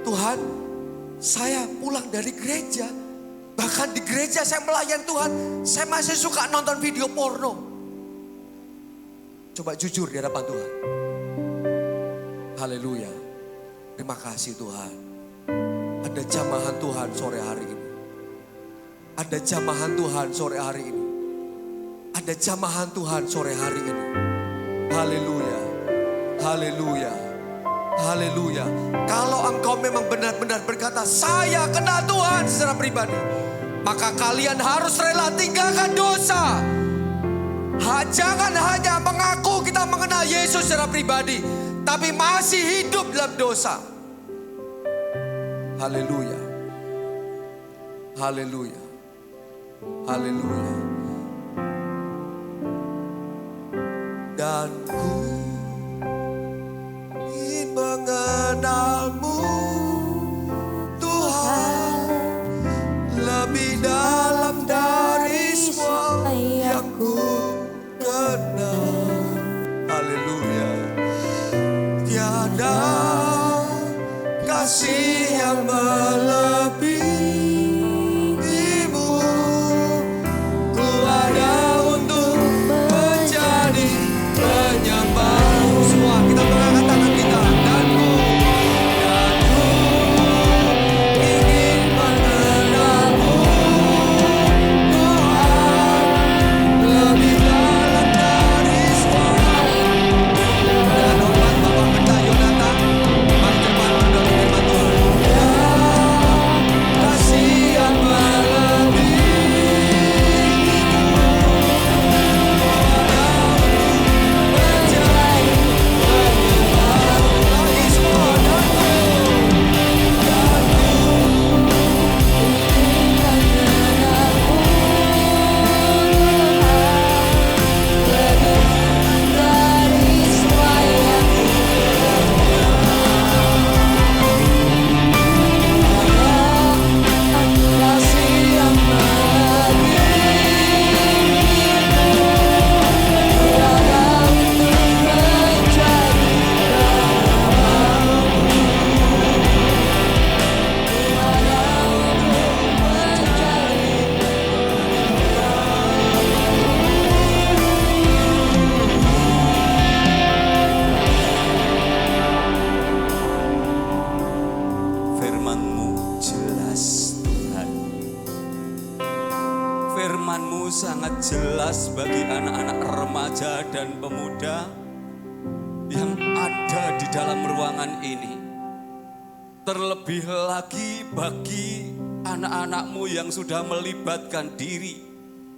Tuhan, saya pulang dari gereja, bahkan di gereja saya melayani Tuhan, saya masih suka nonton video porno. Coba jujur di hadapan Tuhan. Haleluya. Terima kasih Tuhan. Ada jamahan Tuhan sore hari ini. Ada jamahan Tuhan sore hari ini. Ada jamahan Tuhan sore hari ini. Haleluya. Haleluya. Haleluya. Kalau engkau memang benar-benar berkata, saya kenal Tuhan secara pribadi, maka kalian harus rela tinggalkan dosa. Jangan hanya mengaku kita mengenal Yesus secara pribadi, tapi masih hidup dalam dosa. Haleluya. Haleluya. Haleluya. Dan ku ingin mengenalmu, Tuhan, lebih dalam dari semua yang ku kenal. Haleluya. Tiada kasih yang melebihimu. Ku ada untuk menjadi penyembahmu. Semua kita mengangkat tangan kita. Dan ku ingin mengenalmu, Tuhan, lebih dalam dari semua. Dan hormat Bapak Pendeta Yonatan, mari cepat mendoakan firman Tuhan. Ya, kasih yang Firman-Mu jelas Tuhan. Firman-Mu sangat jelas bagi anak-anak remaja dan pemuda yang ada di dalam ruangan ini. Terlebih lagi bagi anak-anak-Mu yang sudah melibatkan diri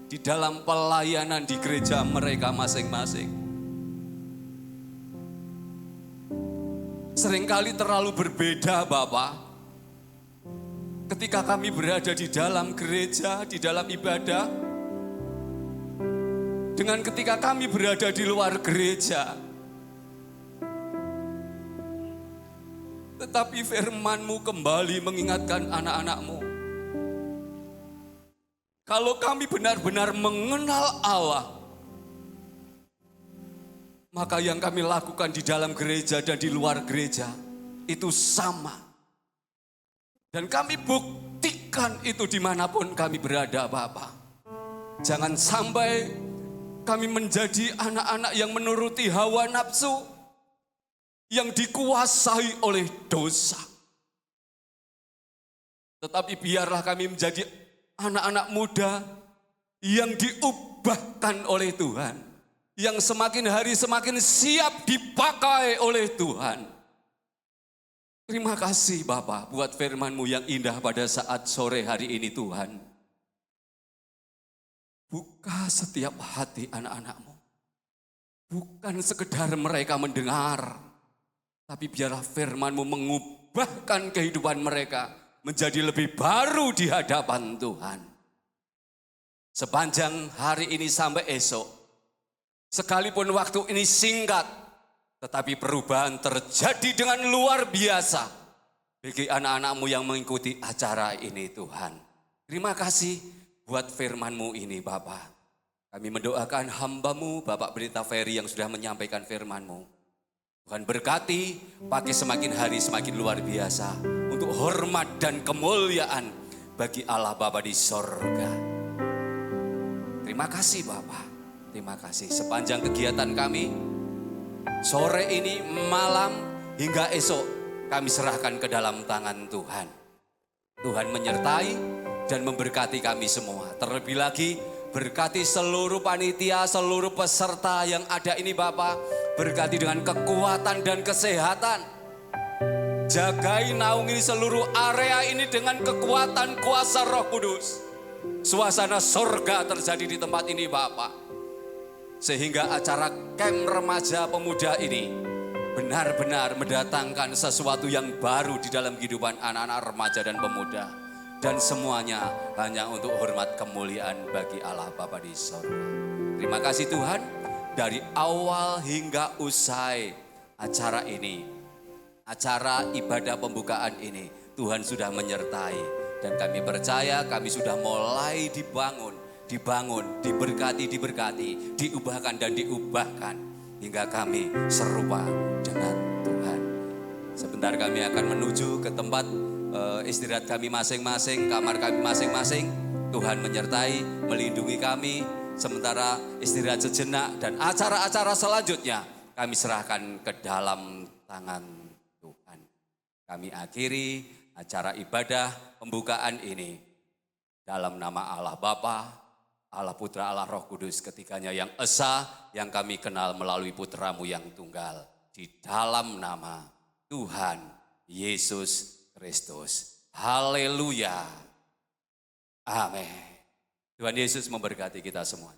di dalam pelayanan di gereja mereka masing-masing. Seringkali terlalu berbeda Bapak. Ketika kami berada di dalam gereja, di dalam ibadah, dengan ketika kami berada di luar gereja. Tetapi firman-Mu kembali mengingatkan anak-anak-Mu. Kalau kami benar-benar mengenal Allah, maka yang kami lakukan di dalam gereja dan di luar gereja itu sama. Dan kami buktikan itu dimanapun kami berada, Bapak. Jangan sampai kami menjadi anak-anak yang menuruti hawa nafsu, yang dikuasai oleh dosa. Tetapi biarlah kami menjadi anak-anak muda yang diubahkan oleh Tuhan, yang semakin hari semakin siap dipakai oleh Tuhan. Terima kasih Bapak buat firman-Mu yang indah pada saat sore hari ini Tuhan. Buka setiap hati anak-anak-Mu. Bukan sekedar mereka mendengar, tapi biarlah firman-Mu mengubahkan kehidupan mereka menjadi lebih baru di hadapan Tuhan. Sepanjang hari ini sampai esok, sekalipun waktu ini singkat, tetapi perubahan terjadi dengan luar biasa bagi anak-anak-Mu yang mengikuti acara ini Tuhan. Terima kasih buat firman-Mu ini Bapak. Kami mendoakan hamba-Mu Bapak Pendeta Ferry yang sudah menyampaikan firman-Mu. Tuhan berkati, pakai semakin hari semakin luar biasa untuk hormat dan kemuliaan bagi Allah Bapa di sorga. Terima kasih Bapak, terima kasih. Sepanjang kegiatan kami, sore ini, malam, hingga esok, kami serahkan ke dalam tangan Tuhan. Tuhan menyertai dan memberkati kami semua. Terlebih lagi, berkati seluruh panitia, seluruh peserta yang ada ini Bapak. Berkati dengan kekuatan dan kesehatan. Jagai naungi seluruh area ini dengan kekuatan kuasa Roh Kudus. Suasana surga terjadi di tempat ini Bapak. Sehingga acara camp remaja pemuda ini benar-benar mendatangkan sesuatu yang baru di dalam kehidupan anak-anak remaja dan pemuda. Dan semuanya hanya untuk hormat kemuliaan bagi Allah Bapa di surga. Terima kasih Tuhan, dari awal hingga usai acara ini, acara ibadah pembukaan ini, Tuhan sudah menyertai. Dan kami percaya kami sudah mulai dibangun, diberkati, diubahkan dan diubahkan. Hingga kami serupa dengan Tuhan. Sebentar kami akan menuju ke tempat istirahat kami masing-masing, kamar kami masing-masing. Tuhan menyertai, melindungi kami. Sementara istirahat sejenak dan acara-acara selanjutnya kami serahkan ke dalam tangan Tuhan. Kami akhiri acara ibadah pembukaan ini dalam nama Allah Bapa, Allah Putra, Allah Roh Kudus, ketiganya yang esa, yang kami kenal melalui Putramu yang tunggal. Di dalam nama Tuhan Yesus Kristus. Haleluya. Amin. Tuhan Yesus memberkati kita semua.